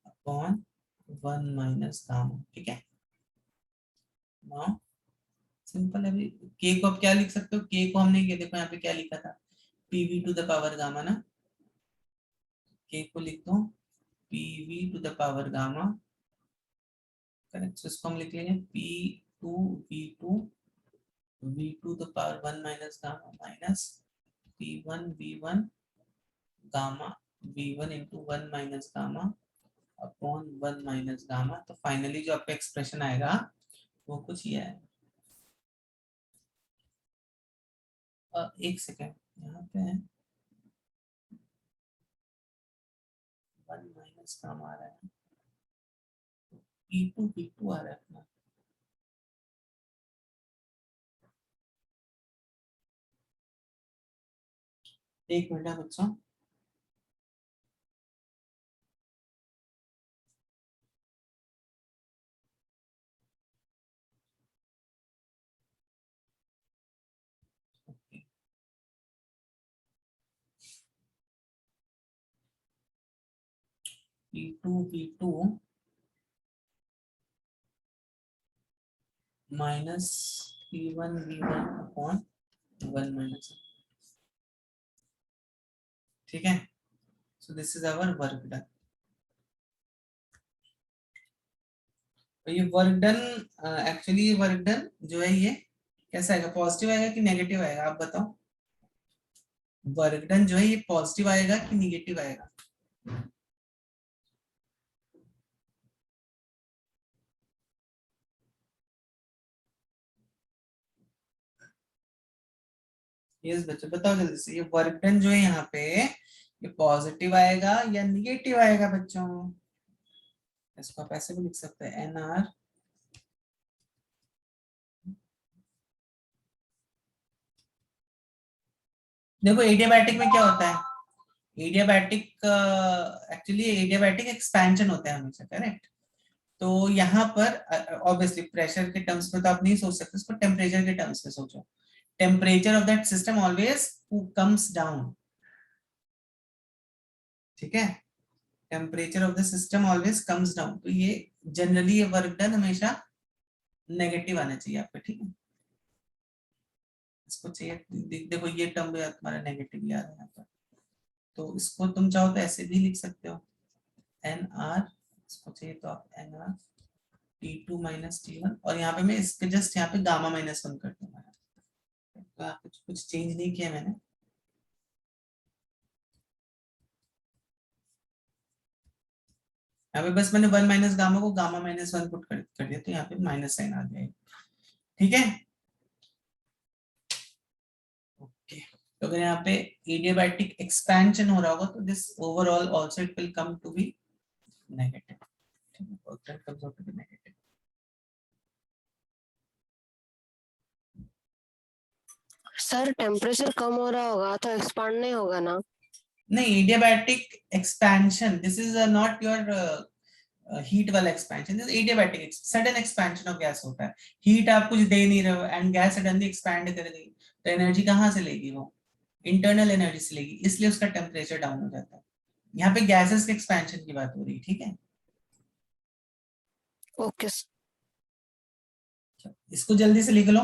upon 1 minus gamma. ठीक है, नाउ सिंपल है। अभी के को आप क्या लिख सकते हो? के को हमने ये देखो यहाँ पे क्या लिखा था, PV to the power gamma ना, के को लिख दो PV to the power gamma. Correct, तो इसको हम लिख लेंगे P two V to the power 1 minus gamma minus P1 V1 gamma V1 into 1 minus gamma upon 1 minus gamma. तो फाइनली जो आपका एक्सप्रेशन आएगा वो कुछ ये है। एक सेकेंड यहाँ पे है, माइनस काम आ रहा है, P2 आ रहा है अपना। एक मिनट है बच्चों, P2 minus P1 V1 upon 1 minus, ठीक है। So this is our work done. तो ये वर्क डन, एक्चुअली ये वर्क डन जो है ये कैसा आएगा, पॉजिटिव आएगा कि नेगेटिव आएगा, आप बताओ। वर्क डन जो है ये पॉजिटिव आएगा कि निगेटिव आएगा? यस बच्चों बताओ जल्दी से, ये वर्क डन जो है यहाँ पे ये पॉजिटिव आएगा या निगेटिव आएगा बच्चों? इसको आप ऐसे भी लिख सकते हैं, NR देखो एडियाबैटिक में क्या होता है, एडियाबैटिक एक्चुअली एडियाबैटिक एक्सपेंशन होता है हमेशा, करेक्ट। तो यहाँ पर ऑब्वियसली प्रेशर के टर्म्स में तो आप नहीं सोच सकते, इसको टेम्परेचर के टर्म्स में सोचो। Temperature of that system always comes down, ठीक है, temperature of the system always comes down. तो ये जनरली ये वर्क डन हमेशा नेगेटिव आना चाहिए आपका, ठीक है। इसको चाहिए देखो ये टर्म भी तुम्हारा नेगेटिव आ रहा है यहाँ पर, तो इसको तुम चाहो तो ऐसे भी लिख सकते हो, NR, इसको चाहिए तो आप NR T2 माइनस T1, और यहाँ पे मैं इसके जस्ट यहाँ पे गामा माइनस 1 कर दूंगा, तो कुछ चेंज नहीं किया मैंने। यहाँ पे बस मैंने 1 माइनस गामा को गामा माइनस 1 पुट कर दिया, तो यहाँ पे माइनस साइन आ गया, ठीक है। ओके, तो अगर यहाँ पे एडियाबैटिक एक्सपेंशन हो रहा होगा तो this overall also it will come to be negative, ठीक है, that comes out to be negative. Sir temperature कम हो रहा होगा तो एक्सपांड नहीं होगा ना? नहीं, adiabatic expansion, this is not your heat वाला expansion, this adiabatic sudden expansion of gas होता है। हीट आप कुछ दे नहीं रहे हो एंड गैस सडनली एक्सपैंड कर गई, तो एनर्जी कहाँ से लेगी, वो इंटरनल एनर्जी से लेगी, इसलिए उसका टेम्परेचर डाउन हो जाता है। यहाँ पे गैसेस के एक्सपेंशन की बात हो रही है, ठीक है। ओके। इसको जल्दी से लिख लो।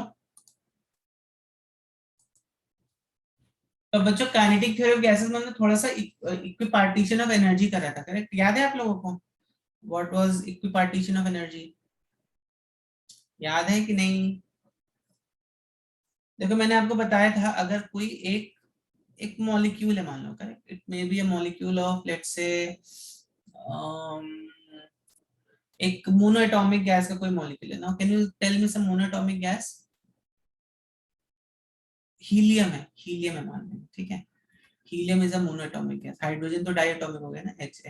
तो बच्चों काइनेटिक थ्योरी ऑफ गैसेस में हमने थोड़ा सा इक्विपार्टीशन ऑफ एनर्जी करा था, करेक्ट, याद है आप लोगों को? What was equipartition of energy, याद है कि नहीं? देखो मैंने आपको बताया था, अगर कोई एक मॉलिक्यूल है मान लो, correct, it may be a molecule of let's say एक मोनोएटॉमिक गैस का कोई मॉलिक्यूल है ना, can you tell me some monoatomic gas? Helium है मान लें, ठीक है, helium is a monoatomic gas, hydrogen तो डायटोमिक हो गया ना, H,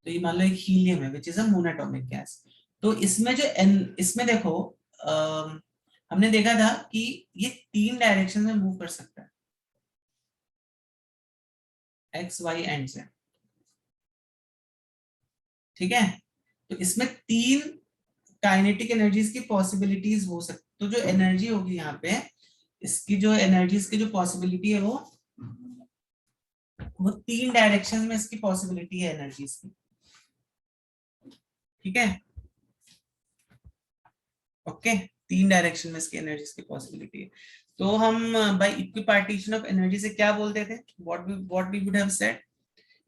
तो ये मान लो एक हीलियम है which is a monoatomic gas. तो इसमें जो इसमें देखो हमने देखा था कि ये 3 डायरेक्शन में मूव कर सकता है, X, Y एंड Z, ठीक है। तो इसमें 3 काइनेटिक एनर्जीज की पॉसिबिलिटीज हो सकती, तो जो एनर्जी होगी यहाँ पे, इसकी जो एनर्जीज की जो पॉसिबिलिटी है वो 3 डायरेक्शन में इसकी पॉसिबिलिटी है एनर्जीज की, ठीक है, ओके। 3 डायरेक्शन में इसकी एनर्जीज की पॉसिबिलिटी है। तो हम बाय इक्विपार्टीशन ऑफ एनर्जी से क्या बोलते थे, what we would have said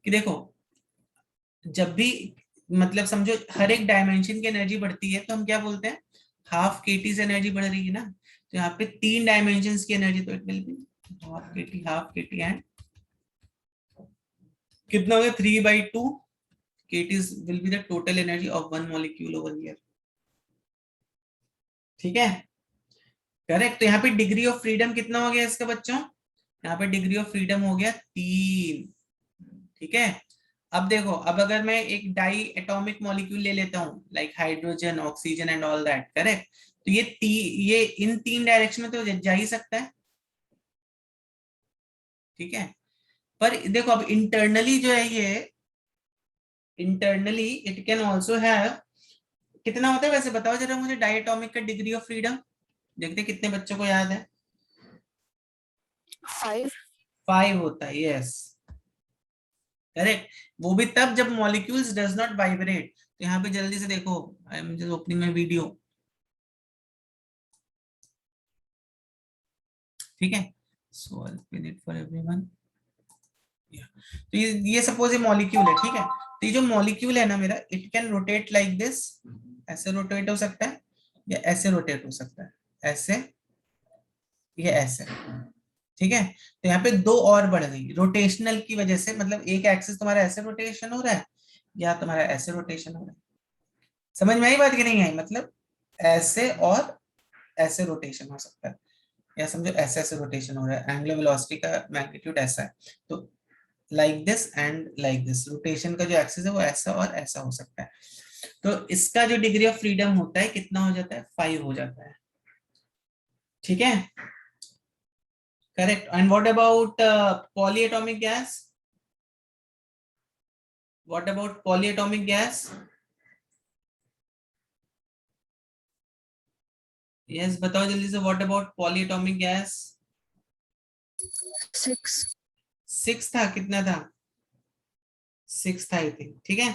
कि देखो जब भी मतलब समझो हर एक डायमेंशन की एनर्जी बढ़ती है तो हम क्या बोलते हैं, हाफ केटी से एनर्जी बढ़ रही है ना, तो यहाँ पे 3 डायमेंशंस की एनर्जी, तो it will be half KT and कितना हो गया 3/2 kTs will be the total energy of one molecule over here, ठीक है, करेक्ट। तो यहाँ पे डिग्री ऑफ फ्रीडम कितना हो गया इसका बच्चों, यहाँ पे डिग्री ऑफ फ्रीडम हो गया 3, ठीक है। अब देखो, अब अगर मैं एक डाई एटॉमिक मॉलिक्यूल ले लेता हूँ like hydrogen, oxygen and all that, correct, तो ये इन 3 डायरेक्शन में तो जा ही सकता है, ठीक है। पर देखो अब इंटरनली जो है ये, internally it can also have, कितना होता है वैसे बताओ जरा मुझे डायटोमिक का डिग्री ऑफ फ्रीडम, देखते कितने बच्चों को याद है। 5। 5 होता है, यस करेक्ट। वो भी तब जब मॉलिक्यूल्स डज नॉट वाइब्रेट। तो यहाँ पे जल्दी से देखो, I am just opening my video, ठीक है। So I will pin it for everyone. तो ये सपोज ये मॉलिक्यूल है, ठीक है। तो ये जो मॉलिक्यूल है ना मेरा, it can rotate like this, ऐसे रोटेट हो सकता है या ऐसे रोटेट हो सकता है, ऐसे या ऐसे, ठीक है। तो यहाँ पे 2 और बढ़ गई रोटेशनल की वजह से, मतलब एक एक्सिस तुम्हारा ऐसे रोटेशन हो रहा है या तुम्हारा ऐसे रोटेशन हो रहा है। समझ में आई बात कि नहीं आई, मतलब ऐसे और ऐसे रोटेशन हो सकता है, या समझो ऐसे ऐसे रोटेशन हो रहा है, एंगुलर वेलोसिटी का मैग्नीट्यूड ऐसा है, तो like this and like this, rotation का जो एक्सिस है वो ऐसा और ऐसा हो सकता है। तो इसका जो डिग्री ऑफ फ्रीडम होता है कितना हो जाता है, 5 हो जाता है, ठीक है, correct. And what about polyatomic gas, what about polyatomic gas, yes बताओ जल्दी से, व्हाट अबाउट पॉलीएटॉमिक गैस। 6। 6 था, कितना था, 6 था आई थिंक, ठीक है।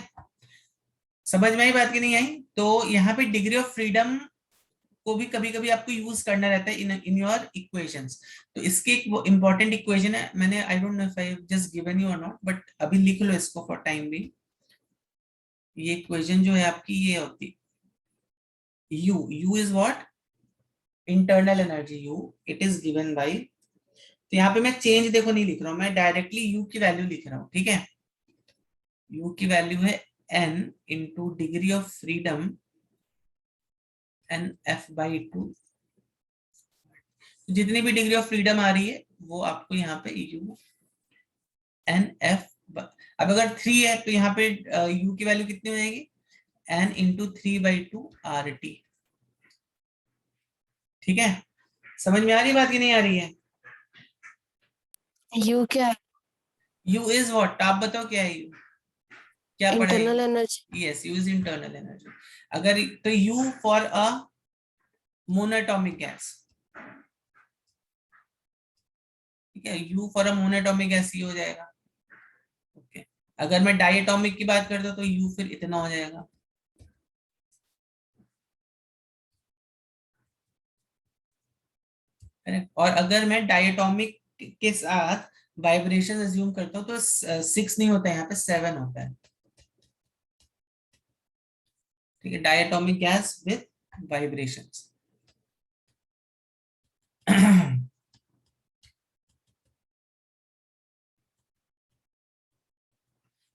समझ में आई बात की नहीं आई। तो यहाँ पे डिग्री ऑफ फ्रीडम को भी कभी कभी आपको यूज करना रहता है इन योर इक्वेशंस। तो इसके एक वो इंपॉर्टेंट इक्वेशन है, मैंने I don't know if I just given you और नॉट, बट अभी लिख लो इसको फॉर टाइम भी। ये इक्वेशन जो है आपकी ये होती, U is what, internal energy U, it is given by, तो यहाँ पे मैं चेंज देखो नहीं लिख रहा हूँ, मैं डायरेक्टली U की वैल्यू लिख रहा हूँ, ठीक है। U की वैल्यू है N into degree of freedom NF/2, जितनी भी डिग्री ऑफ फ्रीडम आ रही है वो आपको यहाँ पे U NF, अब अगर 3 है तो यहाँ पे U की वैल्यू कितनी हो जाएगी, N इंटू 3/2 RT, ठीक है। समझ में आ रही है बात की नहीं आ रही है। यू क्या है? U इज व्हाट, आप बताओ क्या है U, क्या पढ़ा इंटरनल है। Energy. Yes, U is internal energy. अगर तो U for a monoatomic gas, ठीक है, U for a monoatomic gas ये हो जाएगा, ओके। अगर मैं डायटोमिक की बात करता हूँ तो U फिर इतना हो जाएगा, करेक्ट। और अगर मैं डायटोमिक के साथ वाइब्रेशन अज्यूम करता हूँ तो 6 नहीं होता है, यहाँ पे 7 होता है, ठीक है, डायटोमिक गैस विद वाइब्रेशंस।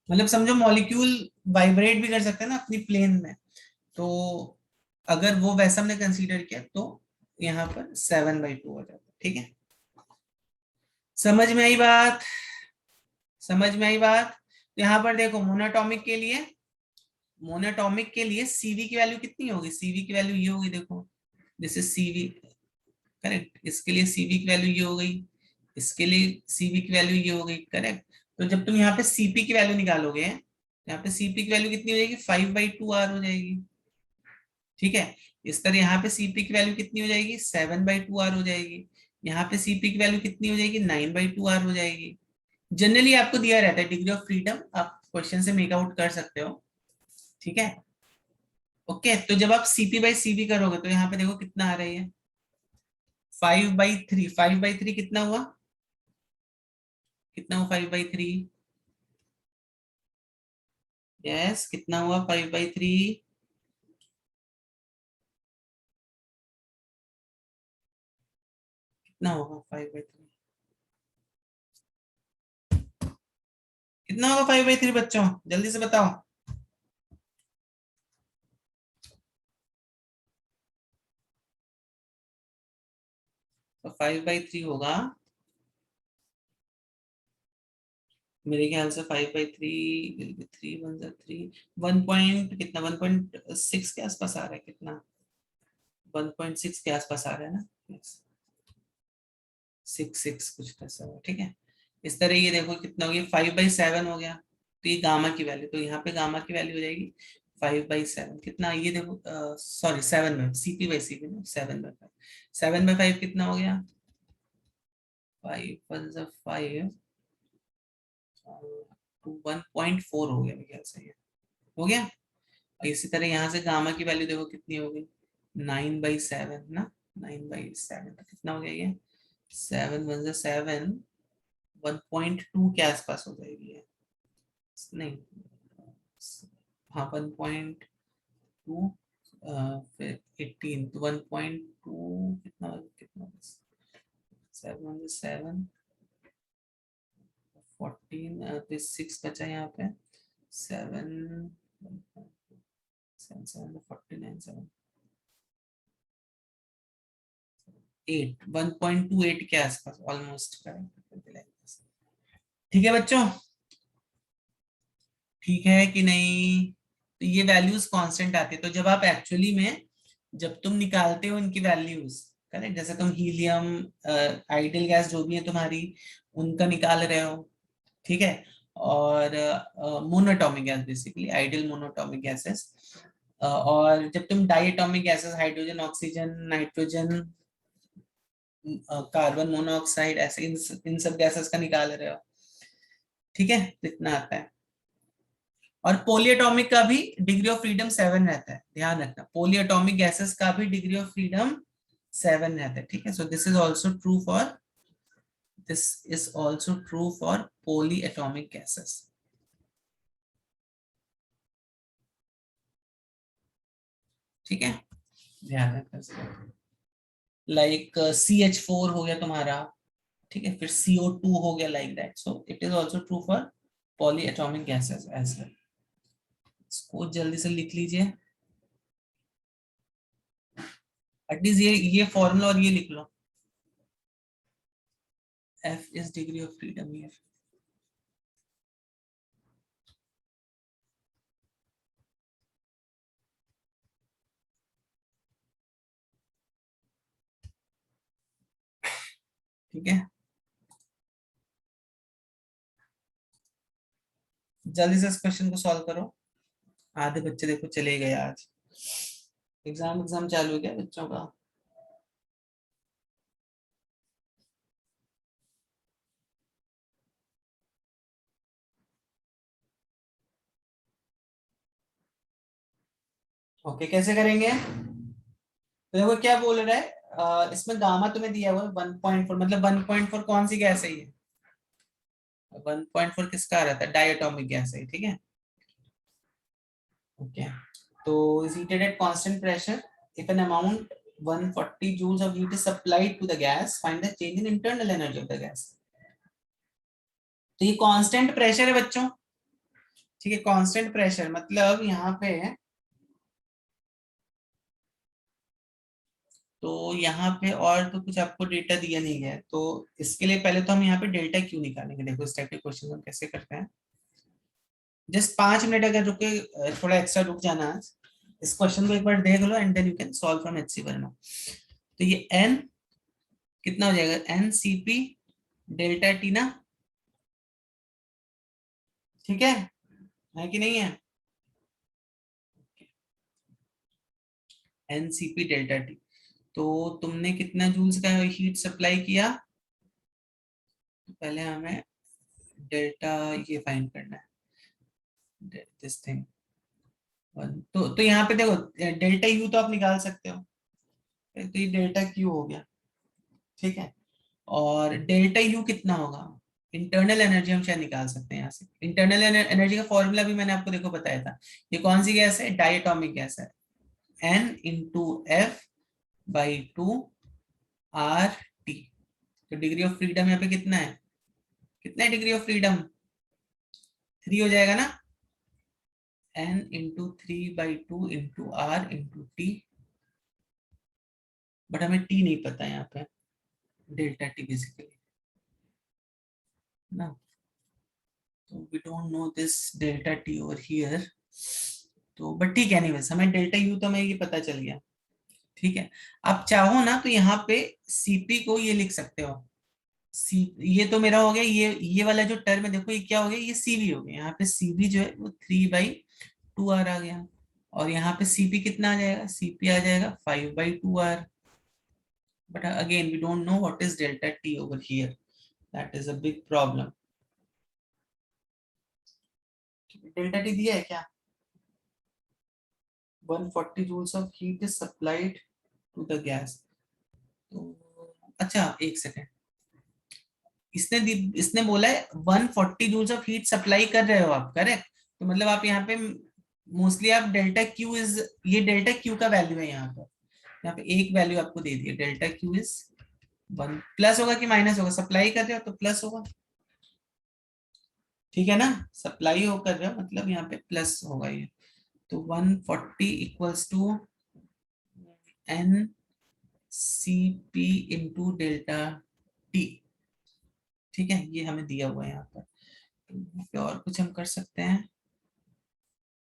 मतलब समझो मॉलिक्यूल वाइब्रेट भी कर सकता है ना अपनी प्लेन में, तो अगर वो वैसा हमने कंसीडर किया तो यहाँ पर 7/2 हो जाता है, ठीक है। समझ में आई बात, समझ में आई बात। तो यहाँ पर देखो मोनोटॉमिक के लिए, मोनोटॉमिक के लिए CV की वैल्यू कितनी होगी, CV की वैल्यू ये होगी, देखो दिस इज CV, करेक्ट। इसके लिए CV की वैल्यू ये हो गई, इसके लिए CV की वैल्यू ये हो गई, करेक्ट। तो जब तुम यहाँ पे CP की वैल्यू निकालोगे, यहाँ पे CP की वैल्यू कितनी हो जाएगी, 5/2 R हो जाएगी, ठीक है। इस तरह यहाँ पे CP की वैल्यू कितनी हो जाएगी, 7/2 R हो जाएगी। यहाँ पे CP की वैल्यू कितनी हो जाएगी, 9/2 R हो जाएगी। जनरली आपको दिया रहता है डिग्री ऑफ फ्रीडम, आप क्वेश्चन से मेक आउट कर सकते हो, ठीक है, ओके। तो जब आप CP/CV करोगे तो यहाँ पे देखो कितना आ रही है, 5/3, 5/3 कितना हुआ, कितना हुआ 5/3, यस कितना हुआ 5/3, कितना होगा 5/3, कितना होगा 5/3 बच्चों, जल्दी से बताओ। तो 5/3 होगा मेरे ख्याल से 5/3 विल बी 3 1 3 1 पॉइंट कितना 1.6 के आसपास आ रहा है, कितना 1.6 के आसपास आ रहा है ना, 6 कुछ ऐसा हो, ठीक है। इस तरह ये देखो कितना हो गया, 5/7 हो गया। तो ये गामा की वैल्यू, तो यहाँ पे गामा की वैल्यू हो जाएगी 5/7, कितना ये देखो, सॉरी 7 CP/CP ना, 7/5, 7/5 कितना हो गया, 5 1 5 to 1.4 हो गया मेरे ख्याल से, ये हो गया। और इसी तरह यहाँ से गामा की वैल्यू देखो कितनी हो गई, 9/7 ना, 9/7 तो कितना हो गया ये, 7 1 7, 1.2 के आसपास हो जाएगी ये, नहीं, हाँ 1.2, फिर 18 तो 1.2 कितना कितना, 7 7 14, तो 6 बचा यहाँ पे, 7 7 7 49 7 8 1.28 के आसपास ऑलमोस्ट करेक्ट। ठीक है बच्चों, ठीक है कि नहीं। तो ये वैल्यूज कांस्टेंट आती है, तो जब आप एक्चुअली में जब तुम निकालते हो इनकी वैल्यूज, करेक्ट, जैसे तुम हीलियम, आइडियल गैस जो भी है तुम्हारी, उनका निकाल रहे हो, ठीक है, और monoatomic gas, basically ideal monoatomic gases, और जब तुम diatomic gases, hydrogen, oxygen, nitrogen, carbon monoxide, ऐसे इन सब गैसेस का निकाल रहे हो, ठीक है, तो इतना आता है। और पोलिएटॉमिक का भी डिग्री ऑफ फ्रीडम 7 रहता है, ध्यान रखना, पोलिएटॉमिक गैसेस का भी डिग्री ऑफ फ्रीडम 7 रहता है, ठीक है। So this is also true for, this is also true for polyatomic gases, ठीक है, ध्यान रखना। लाइक CH4 हो गया तुम्हारा, ठीक है, फिर CO2 हो गया, like that, so it is also true for polyatomic gases as well. इसको जल्दी से लिख लीजिए, एटलीस्ट ये फॉर्मूला और ये लिख लो, F is degree of freedom here. ठीक है, जल्दी से इस क्वेश्चन को सॉल्व करो। आधे बच्चे देखो चले गए आज, एग्जाम चालू हो गया बच्चों का। ओके, कैसे करेंगे, तो देखो क्या बोल रहा है, इसमें गामा तुम्हें दिया हुआ है 1.4, मतलब 1.4 कौन सी गैस है ये, 1.4 किसका आ रहा था, डायटोमिक गैस है, ठीक है। ओके, तो is heated at constant pressure if an amount 140 joules of heat is supplied to the gas, find the change in internal energy of the gas। तो ये कांस्टेंट प्रेशर है बच्चों, ठीक है, कांस्टेंट प्रेशर मतलब यहाँ पे, तो यहाँ पे और तो कुछ आपको डेटा दिया नहीं है, तो इसके लिए पहले तो हम यहाँ पे डेल्टा क्यू निकालेंगे। देखो इस टाइप के क्वेश्चन हम कैसे करते हैं, जस्ट 5 मिनट अगर रुके, थोड़ा एक्स्ट्रा रुक जाना आज, इस क्वेश्चन को एक बार देख लो and then you can solve from HC Verma. तो ये n कितना हो जाएगा, NCP डेल्टा टी ना, ठीक है कि नहीं है, NCP डेल्टा टी। तो तुमने कितना जूल्स का हीट सप्लाई किया, तो पहले हमें डेल्टा ये फाइंड करना है, दिस थिंग, तो यहाँ पे देखो डेल्टा यू तो आप निकाल सकते हो, तो ये डेल्टा क्यू हो गया, ठीक है। और डेल्टा यू कितना होगा, इंटरनल एनर्जी हम शायद निकाल सकते हैं यहाँ से, इंटरनल एनर्जी का फॉर्मूला भी मैंने आपको देखो बताया था। ये कौन सी गैस है, डायटोमिक गैस है, N into F by 2 RT। तो डिग्री ऑफ फ्रीडम यहाँ पे कितना है, कितना है डिग्री ऑफ फ्रीडम, 3 हो जाएगा ना, N into 3/2 into R into T, but हमें T नहीं पता यहाँ पे, डेल्टा T बेसिकली ना, तो we don't know this delta T over here, तो बट ठीक है, एनीवेज हमें डेल्टा यू तो हमें ये पता चल गया। ठीक है, आप चाहो ना तो यहाँ पे सीपी को ये लिख सकते हो, सी, ये तो मेरा हो गया, ये वाला जो टर्म है देखो ये क्या हो गया, ये सीवी हो गया, यहाँ पे सीवी जो है वो 3/2r आ गया, और यहाँ पे सीपी कितना आ जाएगा, सीपी आ जाएगा 5/2r, but again we don't know what is delta t over here, that is a big problem. Delta T दिया है क्या, 140 joules of heat is supplied to the gas, तो अच्छा एक सेकेंड, इसने बोला है 140 जूल्स ऑफ हीट सप्लाई कर रहे हो आप, करेक्ट, तो मतलब आप यहाँ पे मोस्टली आप डेल्टा क्यू इज, ये डेल्टा क्यू का वैल्यू है यहाँ पे एक वैल्यू आपको दे दी है, डेल्टा क्यू इज 1, प्लस होगा कि माइनस होगा, सप्लाई कर रहे हो तो प्लस होगा, ठीक है ना, सप्लाई हो कर रहे हो मतलब यहाँ पे प्लस होगा ये, तो 140 equals to N C P into delta T, ठीक है, ये हमें दिया हुआ है यहाँ पर, तो यहाँ पे और कुछ हम कर सकते हैं,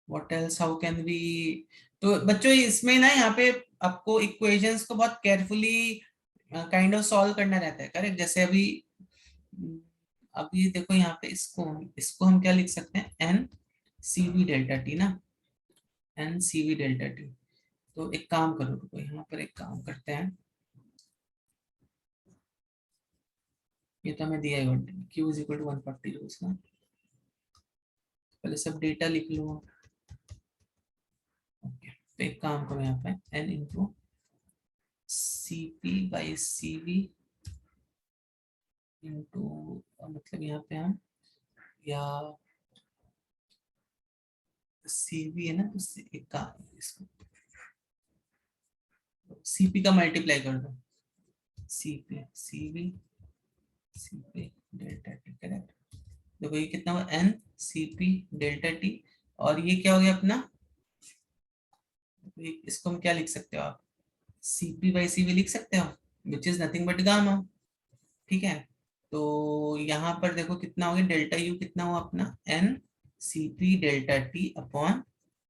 what else, how can we, तो बच्चों इसमें ना यहाँ पे आपको इक्वेशंस को बहुत केयरफुली काइंड ऑफ सॉल्व करना रहता है, करेक्ट, जैसे अभी देखो यहाँ पे इसको हम क्या लिख सकते हैं, N C V delta T ना, n C V delta T, तो एक काम करो, रुको यहाँ पर एक काम करते हैं, ये तो हमें दिया है Q is equal to 140 joules ना, पहले सब डेटा लिख लो, ओके, तो एक काम करो यहाँ पे n into CP by CV into, मतलब यहाँ पे हम, या CV है ना, तो एक काम, इसको CP का मल्टीप्लाई कर दो, CP CV CP delta T, correct, देखो ये कितना हुआ, n CP डेल्टा टी, और ये क्या हो गया अपना, इसको हम क्या लिख सकते हो आप, CP बाई CV लिख सकते हो, which is nothing but gamma, ठीक है, तो यहाँ पर देखो कितना हो गया, डेल्टा यू कितना हुआ अपना, n CP delta T upon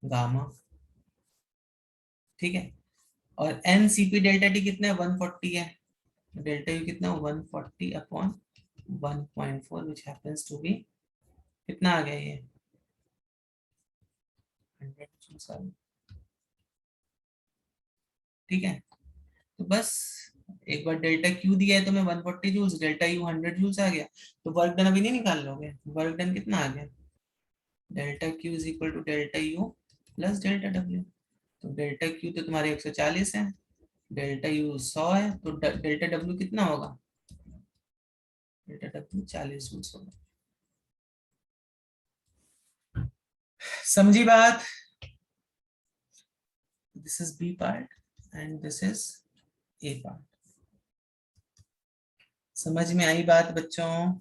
gamma, ठीक है, और n CP डेल्टा टी कितना है, 140 है, डेल्टा यू कितना 140 upon 1.4 which happens to be, कितना आ गया ये 100, ठीक है, तो बस एक बार डेल्टा क्यू दिया है तो मैं 140 जूल्स, डेल्टा यू 100 जूल्स आ गया, तो वर्क डन अभी नहीं निकाल लोगे, वर्क डन कितना आ गया, delta Q is equal to delta U plus delta W, तो डेल्टा क्यू तो तुम्हारे 140 है, डेल्टा यू 100 है, तो डेल्टा डब्ल्यू कितना होगा, डेल्टा डब्ल्यू 40 जूल्स होगा, समझी बात, this is B part and this is A part, समझ में आई बात बच्चों,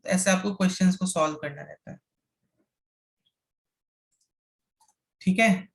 ऐसे आपको क्वेश्चंस को सॉल्व करना रहता है, ठीक है।